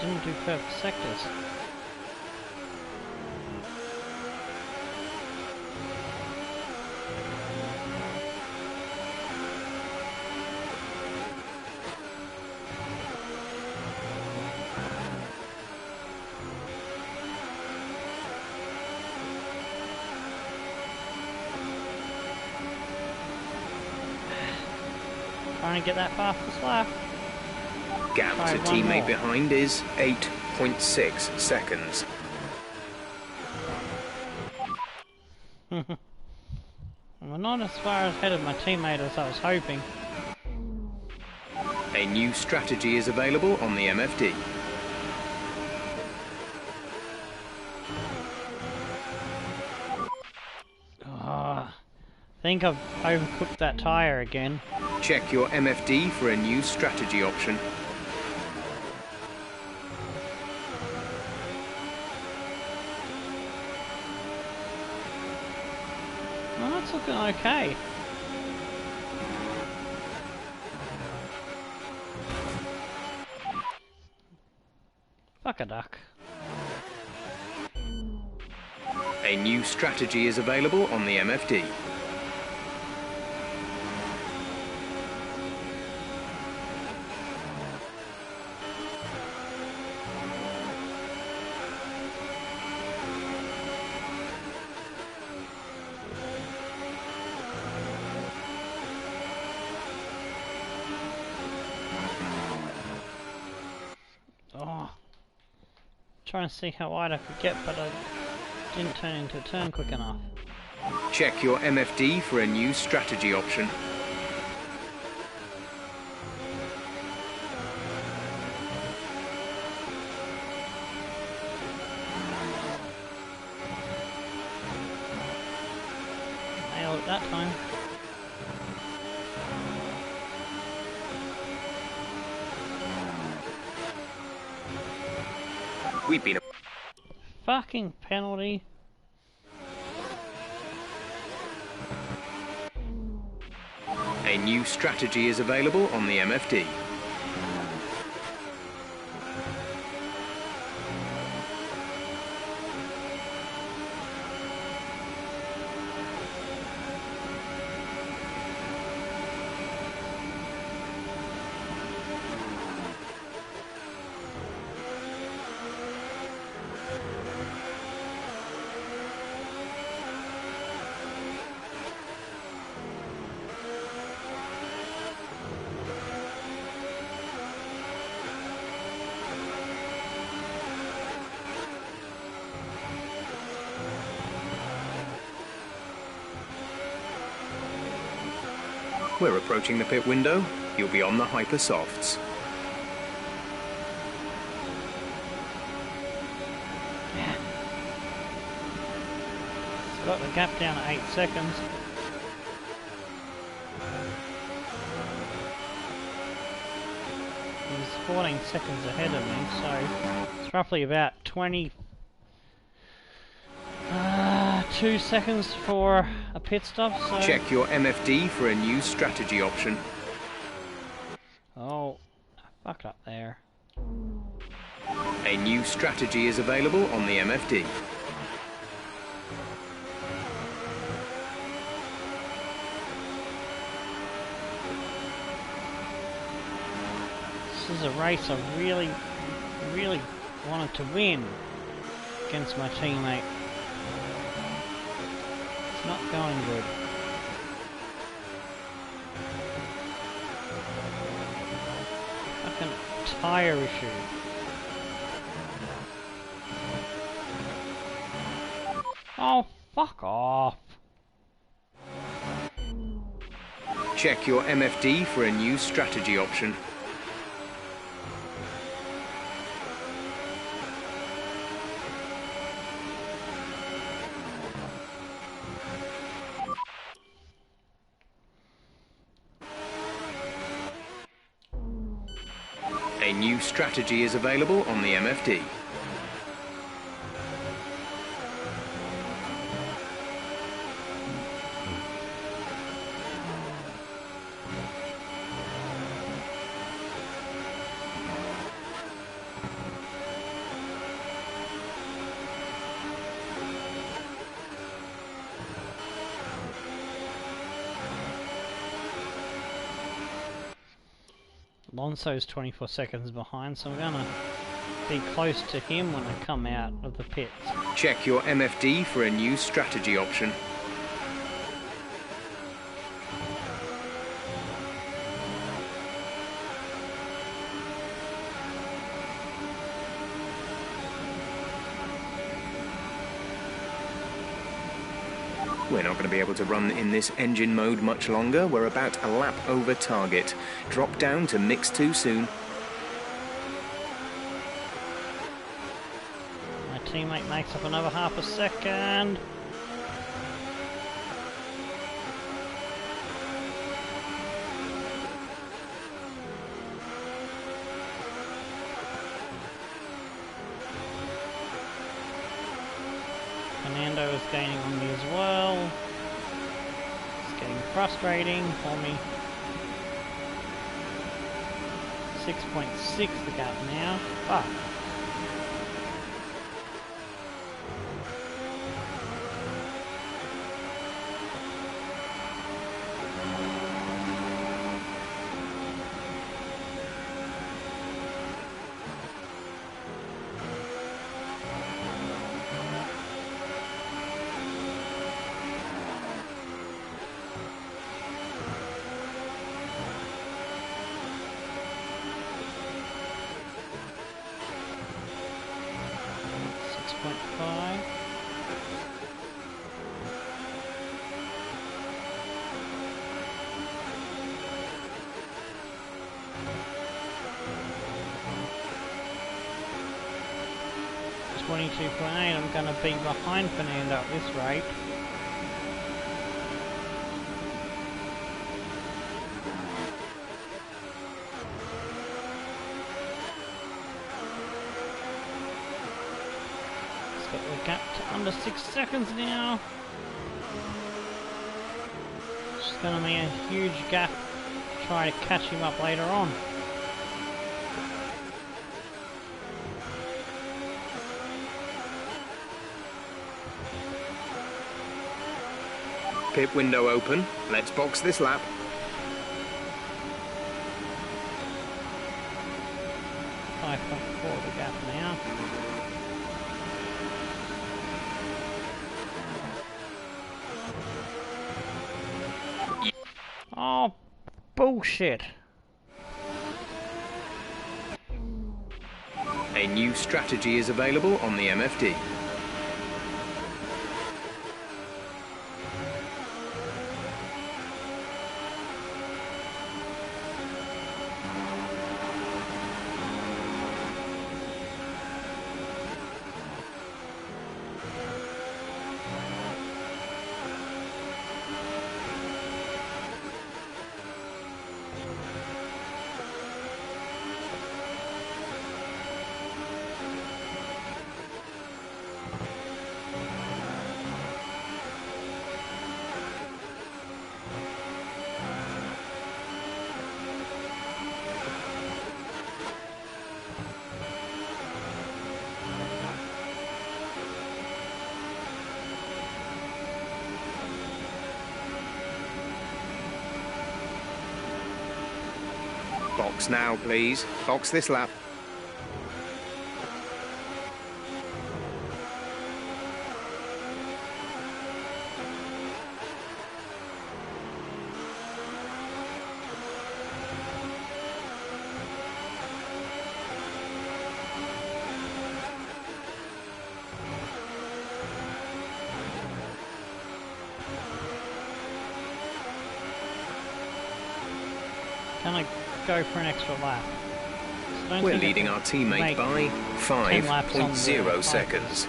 S1: Didn't do perfect sectors. trying to get that fastest lap.
S4: Gap
S1: Try
S4: to
S1: one
S4: teammate
S1: more.
S4: behind is 8.6 seconds.
S1: Well, not as far ahead of my teammate as I was hoping.
S4: A new strategy is available on the MFD.
S1: I think I've overcooked that tyre again.
S4: Check your MFD for a new strategy option.
S1: Well, that's looking okay. Fuck a duck.
S4: A new strategy is available on the MFD.
S1: Oh. Trying to see how wide I could get, but I didn't turn into a turn quick enough.
S4: Check your MFD for a new strategy option.
S1: Nailed it that time.
S4: We've been...
S1: Fucking penalty.
S4: A new strategy is available on the MFD. We're approaching the pit window. You'll be on the hyper softs.
S1: It's got the gap down at 8 seconds. He's 14 seconds ahead of me, so it's roughly about 2 seconds for a pit stop. So
S4: Check your MFD for a new strategy option.
S1: oh, I fucked up there.
S4: A new strategy is available on the MFD.
S1: This is a race I really wanted to win against my teammate. It's not going good. Fucking tyre issue. Oh, fuck off.
S4: Check your MFD for a new strategy option. A new strategy is available on the MFD.
S1: Alonso's 24 seconds behind, so I'm gonna be close to him when I come out of the pits.
S4: Check your MFD for a new strategy option. We're not going to be able to run in this engine mode much longer. We're about a lap over target. Drop down to mix too soon.
S1: My teammate makes up another half a second. Fernando is gaining on me as well. It's getting frustrating for me. 6.6 the gap now. Fuck. I'm going to be behind Fernando at this rate. Let's get the gap to under 6 seconds now. It's going to be a huge gap to try to catch him up later on.
S4: Pit window open. Let's box this lap.
S1: The gap now. Oh, bullshit.
S4: A new strategy is available on the MFD. Box now, please. Box this lap.
S1: Can I go for an extra lap? So
S4: we're leading our teammate by 5.0 seconds.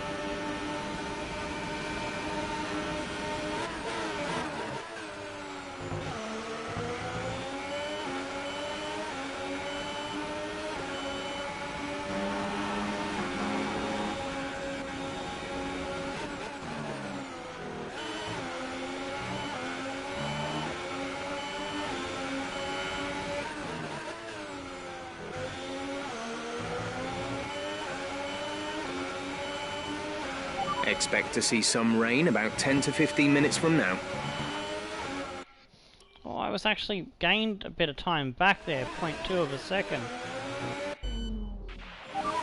S4: Expect to see some rain about 10 to 15 minutes from now.
S1: Oh, I was actually gained a bit of time back there, 0.2 of a second.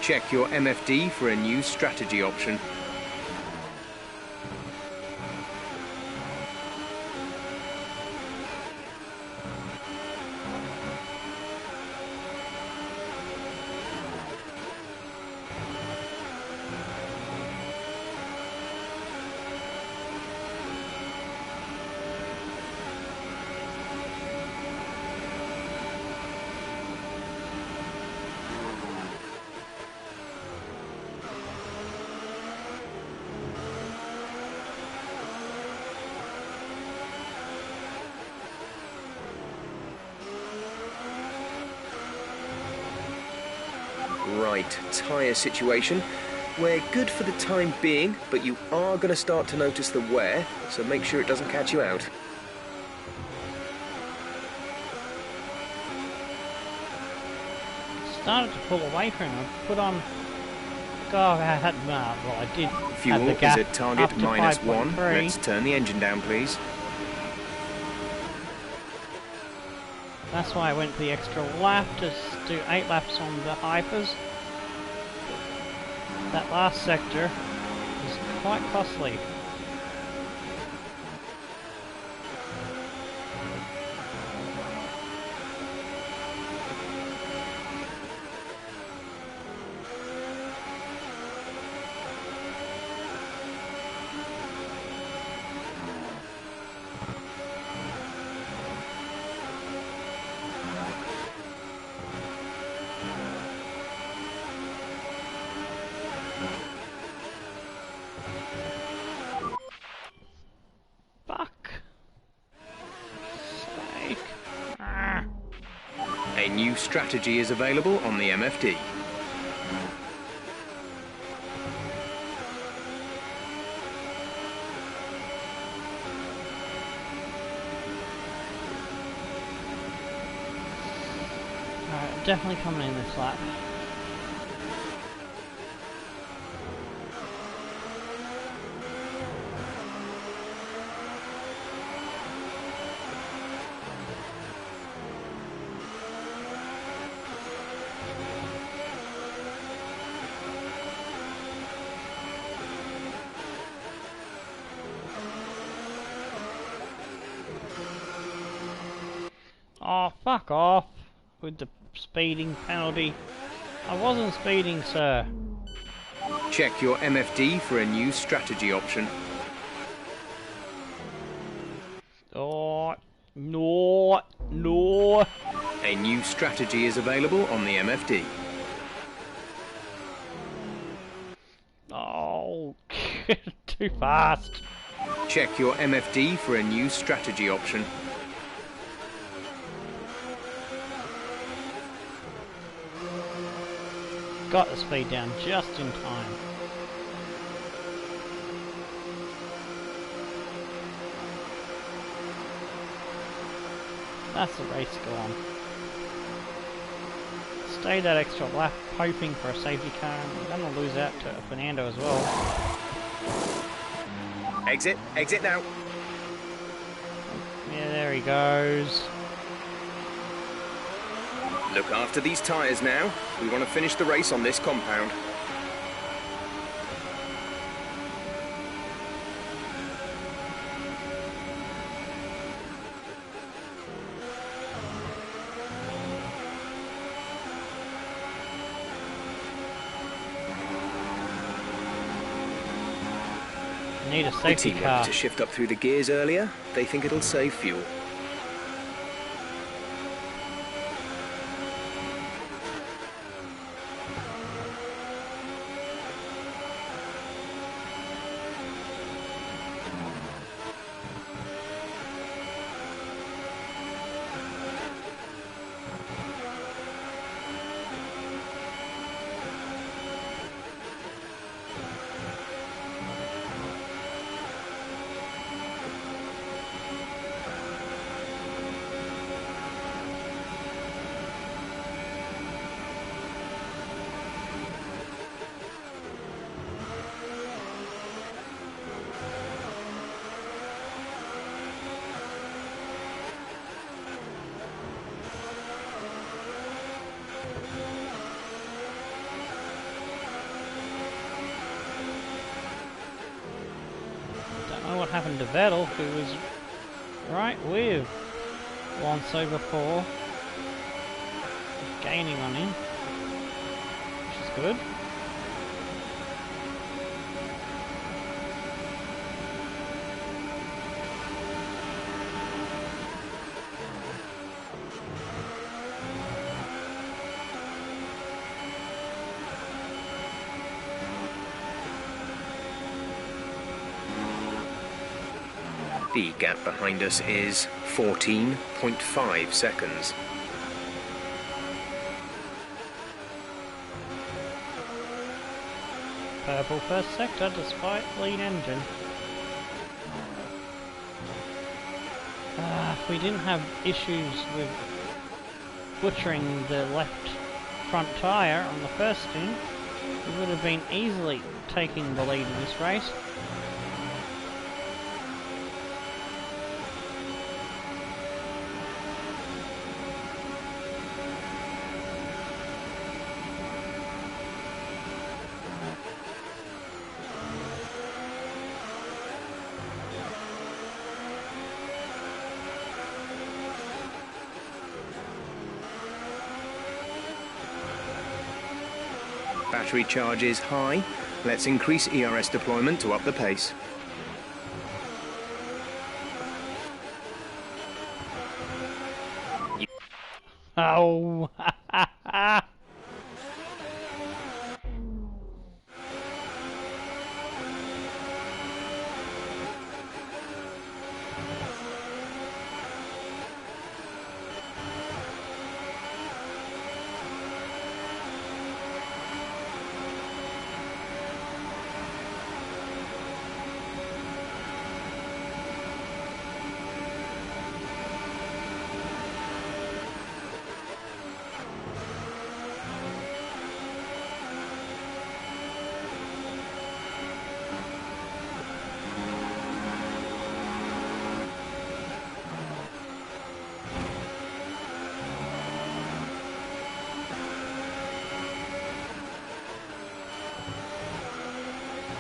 S4: Check your MFD for a new strategy option. tight tyre situation. We're good for the time being, but you are going to start to notice the wear, so make sure it doesn't catch you out.
S1: Started to pull away from him. Put on. God, I had well, I did.
S4: Fuel
S1: have the
S4: is
S1: gap
S4: at target
S1: up to
S4: -1.
S1: 5.3.
S4: Let's turn the engine down, please.
S1: That's why I went the extra lap to do 8 laps on the hypers. That last sector is quite costly.
S4: A new strategy is available on the MFD.
S1: Alright, definitely coming in this lap. Oh, fuck off with the speeding penalty. I wasn't speeding, sir.
S4: Check your MFD for a new strategy option.
S1: Oh, no, no.
S4: A new strategy is available on the MFD.
S1: Oh, too fast.
S4: Check your MFD for a new strategy option.
S1: Got the speed down just in time. That's the race gone. Stay that extra lap, hoping for a safety car, and we're going to lose out to Fernando as well.
S4: Exit now.
S1: Yeah, there he goes.
S4: Look after these tyres now. We want to finish the race on this compound.
S1: Need a
S4: The
S1: safety
S4: team
S1: car.
S4: wanted to shift up through the gears earlier. They think it'll save fuel.
S1: Don't know what happened to Vettel, who was right with Alonso before, gaining on him, which is good.
S4: The gap behind us is 14.5 seconds.
S1: Purple first sector despite lead engine. If we didn't have issues with butchering the left front tyre on the first stint, we would have been easily taking the lead in this race.
S4: Battery charge is high. Let's increase ERS deployment to up the pace.
S1: Oh,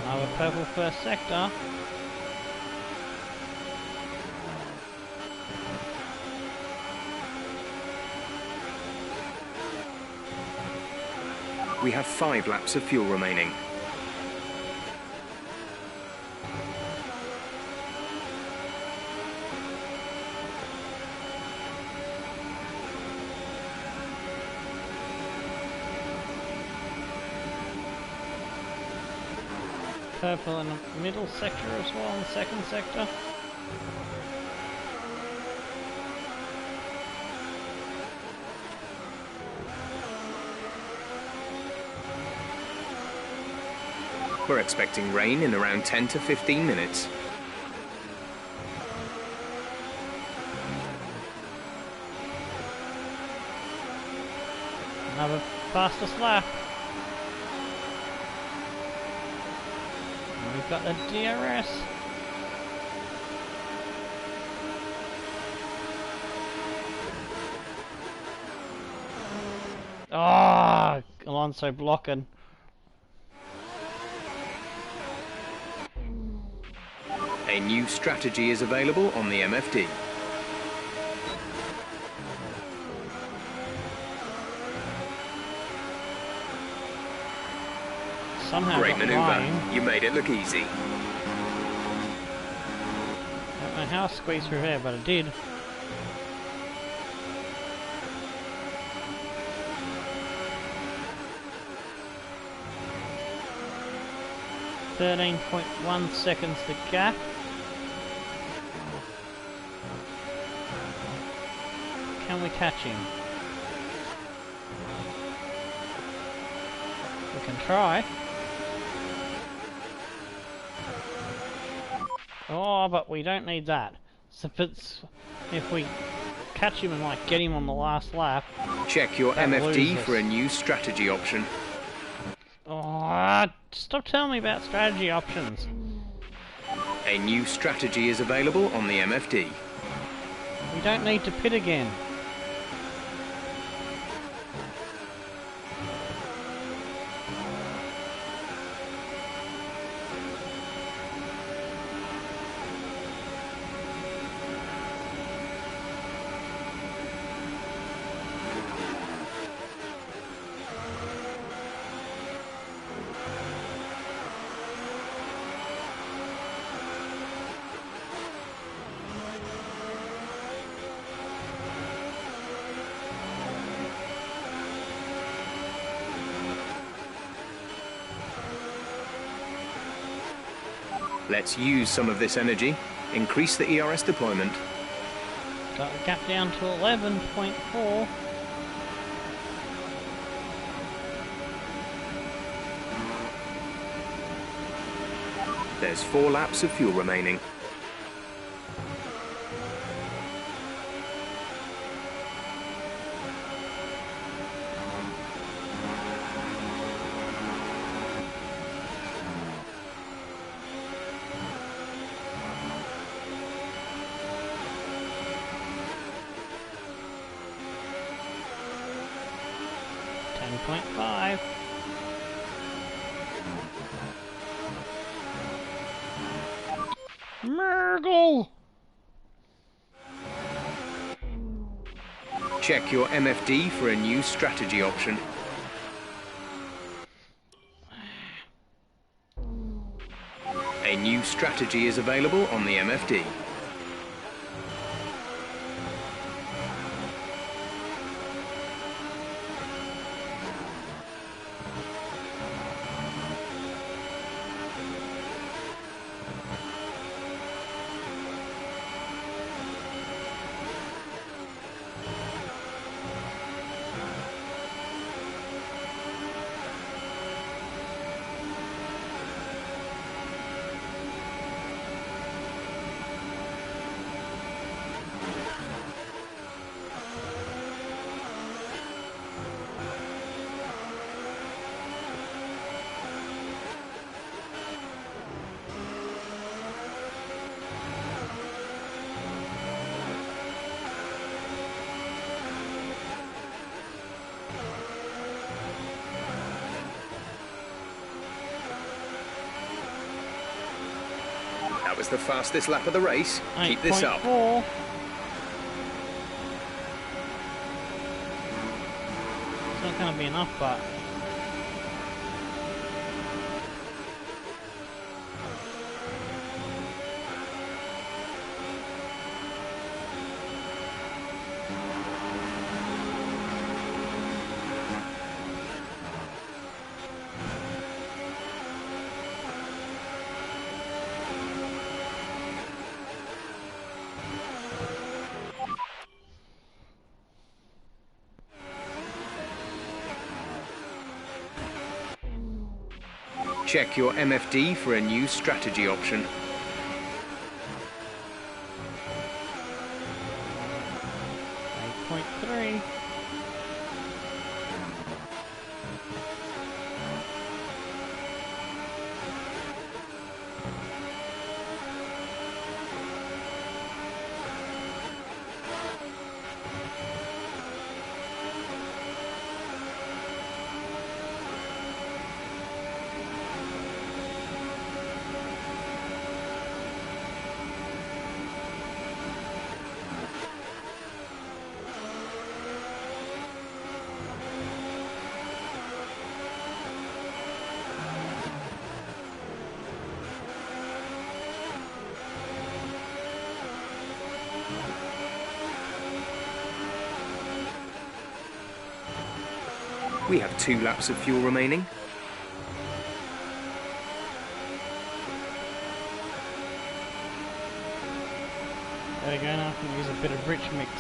S1: another purple first sector.
S4: We have 5 laps of fuel remaining.
S1: Purple in the middle sector as well, in the second sector.
S4: We're expecting rain in around 10 to 15 minutes.
S1: Another fastest lap. And we've got the DRS. Oh, Alonso blocking.
S4: A new strategy is available on the MFD.
S1: Somehow
S4: Great
S1: got
S4: maneuver.
S1: flying.
S4: You made it look easy.
S1: Don't know how I squeezed through there, but I did. .1 seconds the gap. Can we catch him? We can try. Oh, but we don't need that. So if we catch him and like get him on the last lap.
S4: Check your
S1: That
S4: MFD
S1: loses.
S4: for a new strategy option.
S1: Oh, stop telling me about strategy options.
S4: A new strategy is available on the MFD.
S1: We don't need to pit again.
S4: Let's use some of this energy. Increase the ERS deployment.
S1: Got the gap down to 11.4.
S4: There's 4 laps of fuel remaining.
S1: .5. Murgle!
S4: Check your MFD for a new strategy option. A new strategy is available on the MFD. That was the fastest lap of the race. Keep this up.
S1: 8.4. It's not going to be enough, but...
S4: Check your MFD for a new strategy option.
S1: .3.
S4: We have 2 laps of fuel remaining.
S1: There we go, now I can use a bit of rich mix.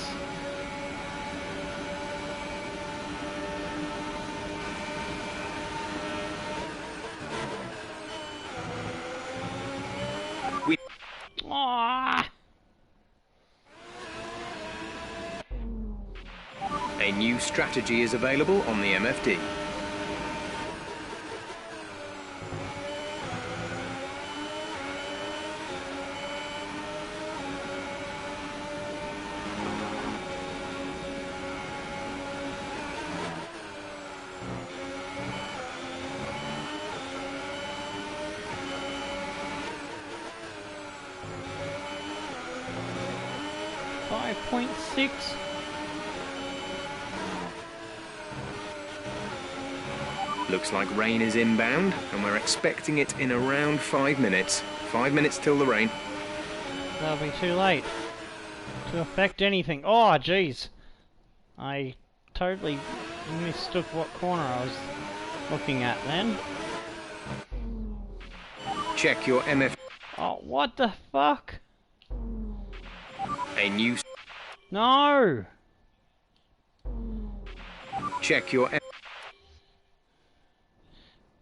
S4: We
S1: Ah!
S4: A new strategy is available on the MFD.
S1: .6.
S4: Looks like rain is inbound, and we're expecting it in around 5 minutes. 5 minutes till the rain.
S1: That'll be too late to affect anything. Oh, jeez. I totally mistook what corner I was looking at then.
S4: Check your MF.
S1: Oh, what the fuck?
S4: A new.
S1: No!
S4: Check your.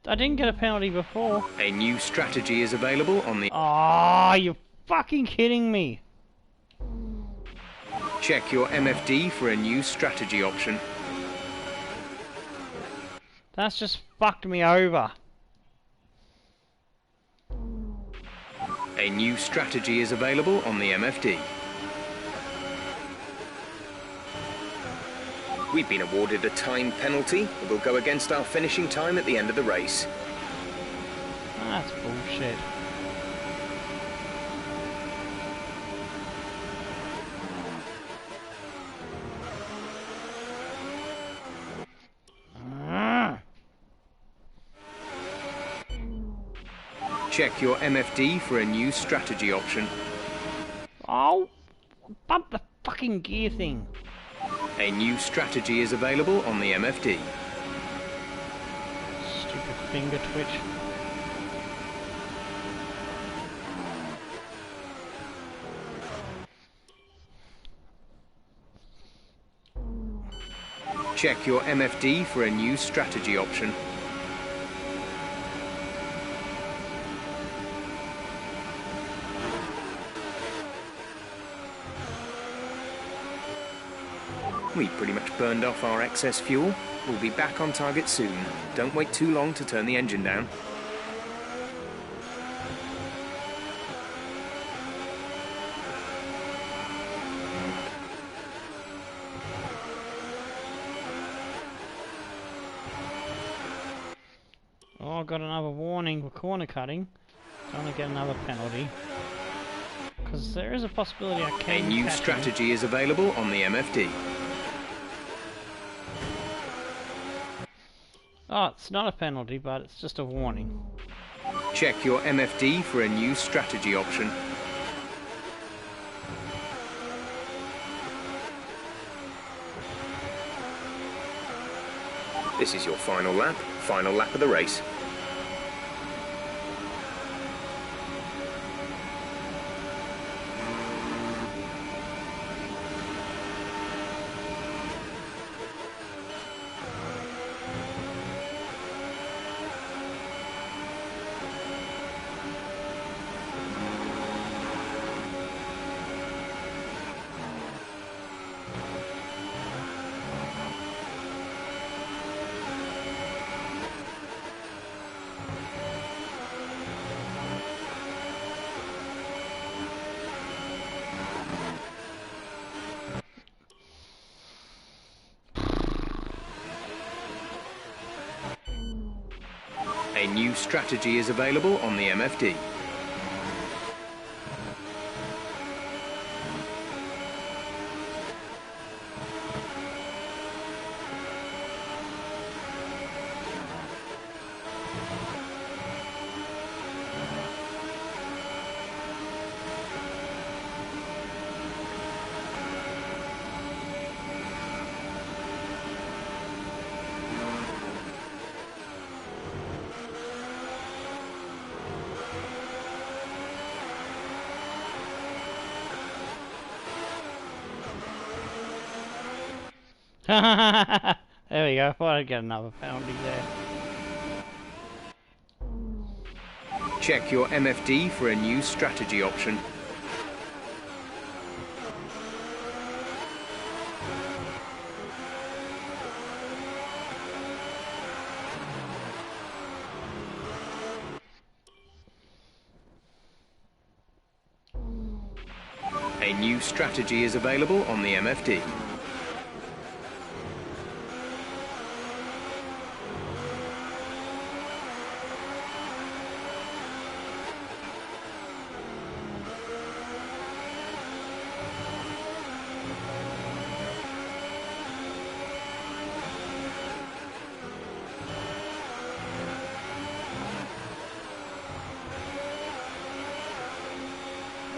S1: I didn't get a penalty before.
S4: A new strategy is available on the...
S1: Oh, you're fucking kidding me.
S4: Check your MFD for a new strategy option.
S1: That's just fucked me over.
S4: A new strategy is available on the MFD. We've been awarded a time penalty that will go against our finishing time at the end of the race.
S1: That's bullshit.
S4: Check your MFD for a new strategy option.
S1: Oh, bump the fucking gear thing.
S4: A new strategy is available on the MFD.
S1: Stupid finger twitch.
S4: Check your MFD for a new strategy option. We pretty much burned off our excess fuel. We'll be back on target soon. Don't wait too long to turn the engine down.
S1: Oh, I got another warning for corner cutting. I'm gonna get another penalty. Because there is a possibility I can.
S4: A new strategy is available on the MFD.
S1: Oh, it's not a penalty, but it's just a warning.
S4: Check your MFD for a new strategy option. This is your final lap of the race. A new strategy is available on the MFD.
S1: There we go. I thought I'd get another penalty there.
S4: Check your MFD for a new strategy option. A new strategy is available on the MFD.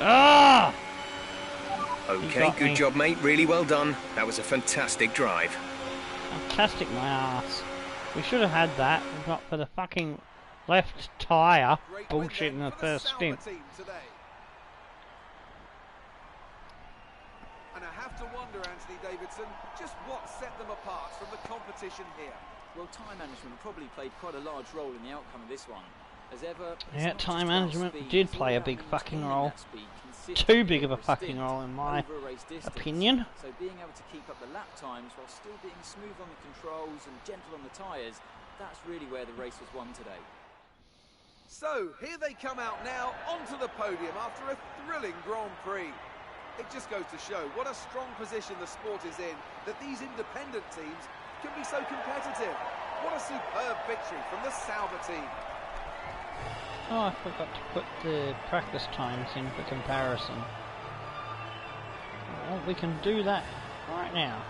S1: Ah!
S4: Okay, good job, mate. Really well done. That was a fantastic drive.
S1: Fantastic, my ass. We should have had that, if not for the fucking left tyre bullshit in the first stint.
S2: And I have to wonder, Anthony Davidson, just what set them apart from the competition here.
S3: Well, time management probably played quite a large role in the outcome of this one. As ever,
S1: Yeah, time management did play a big fucking role. Too big of a fucking role in my opinion.
S3: So being able to keep up the lap times while still being smooth on the controls and gentle on the tyres, that's really where the race was won today.
S2: So, here they come out now onto the podium after a thrilling Grand Prix. It just goes to show what a strong position the sport is in, that these independent teams can be so competitive. What a superb victory from the Sauber team.
S1: Oh, I forgot to put the practice times in for comparison. Well, we can do that right now.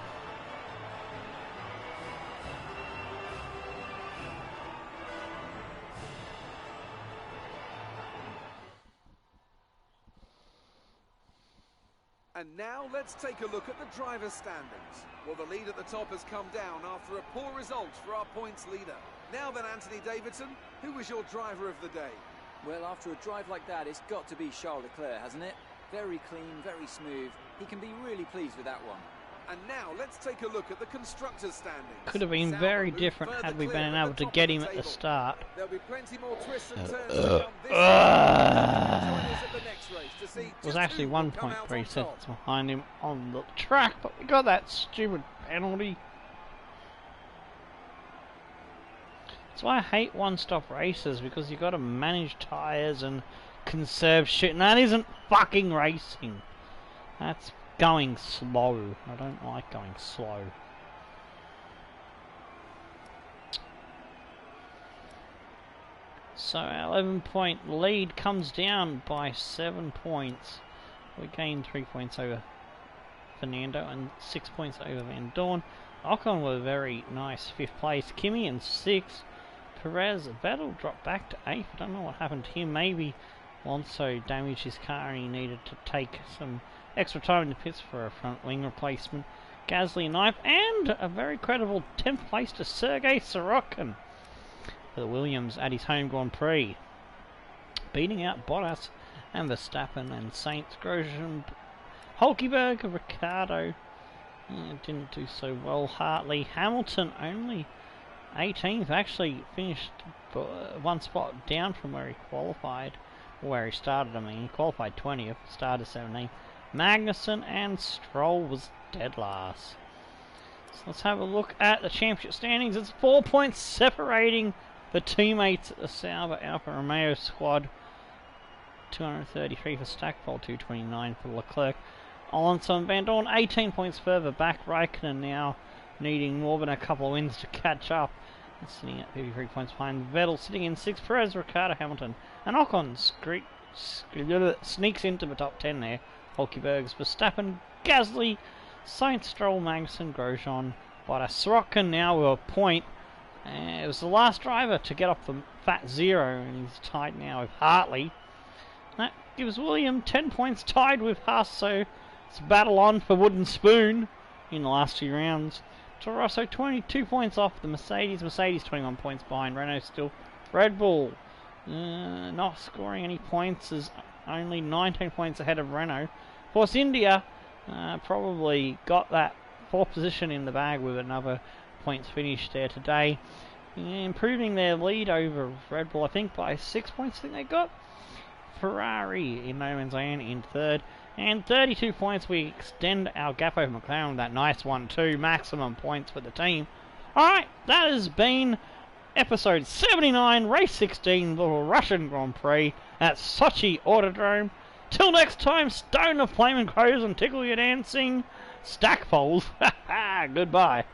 S2: And now let's take a look at the driver's standings. Well, the lead at the top has come down after a poor result for our points leader. Now then, Anthony Davidson, who was your driver of the day?
S3: Well, after a drive like that, it's got to be Charles Leclerc, hasn't it? Very clean, very smooth. He can be really pleased with that one.
S2: And now let's take a look at the constructors' standings.
S1: Could have been very different had we been able to get him at the start.
S2: There'll be plenty more twists and turns to come this race.
S1: It was actually 1.3 seconds behind him on the track, but we got that stupid penalty. That's why I hate one-stop races, because you got to manage tyres and conserve shit, and that isn't fucking racing. That's going slow. I don't like going slow. So our 11-point lead comes down by 7 points. We gained 3 points over Fernando and 6 points over Van Dorn. Ocon with a very nice 5th place. Kimi in 6th. Perez, Vettel dropped back to 8th. I don't know what happened to him. Maybe Alonso damaged his car and he needed to take some extra time in the pits for a front wing replacement. Gasly 9th, and a very credible 10th place to Sergei Sorokin for the Williams at his home Grand Prix, beating out Bottas and Verstappen and Sainz, Grosjean, Hulkenberg, Ricciardo didn't do so well. Hartley, Hamilton only 18th, actually finished one spot down from where he qualified, where he started. I mean, he qualified 20th, started 17th. Magnussen and Stroll was dead last. So let's have a look at the championship standings. It's 4 points separating the teammates at the Sauber Alfa Romeo squad. 233 for Stackpole, 229 for Leclerc. Alonso and Van Dorn 18 points further back. Raikkonen now needing more than a couple of wins to catch up. Sitting at 53 points behind. Vettel sitting in 6th. Perez, Ricciardo, Hamilton, and Ocon sneaks into the top 10 there. Hulkenberg's Verstappen, Gasly, Sainz, Stroll, Magnussen, Grosjean, Bottas, Sorokin now with a point. It was the last driver to get off the fat zero, and he's tied now with Hartley. That gives William 10 points, tied with Haas, so it's a battle on for wooden spoon in the last 2 rounds. Toro Rosso 22 points off the Mercedes. Mercedes 21 points behind. Renault still. Red Bull not scoring any points, is only 19 points ahead of Renault. Force India probably got that 4th position in the bag with another points finish there today, improving their lead over Red Bull, I think by 6 points. I think they got Ferrari in no man's land in 3rd, and 32 points. We extend our gap over McLaren with that nice 1-2 maximum points for the team. Alright, that has been episode 79, race 16, the Russian Grand Prix at Sochi Autodrome. Till next time, stone the flaming crows and tickle your dancing stackpoles. Goodbye.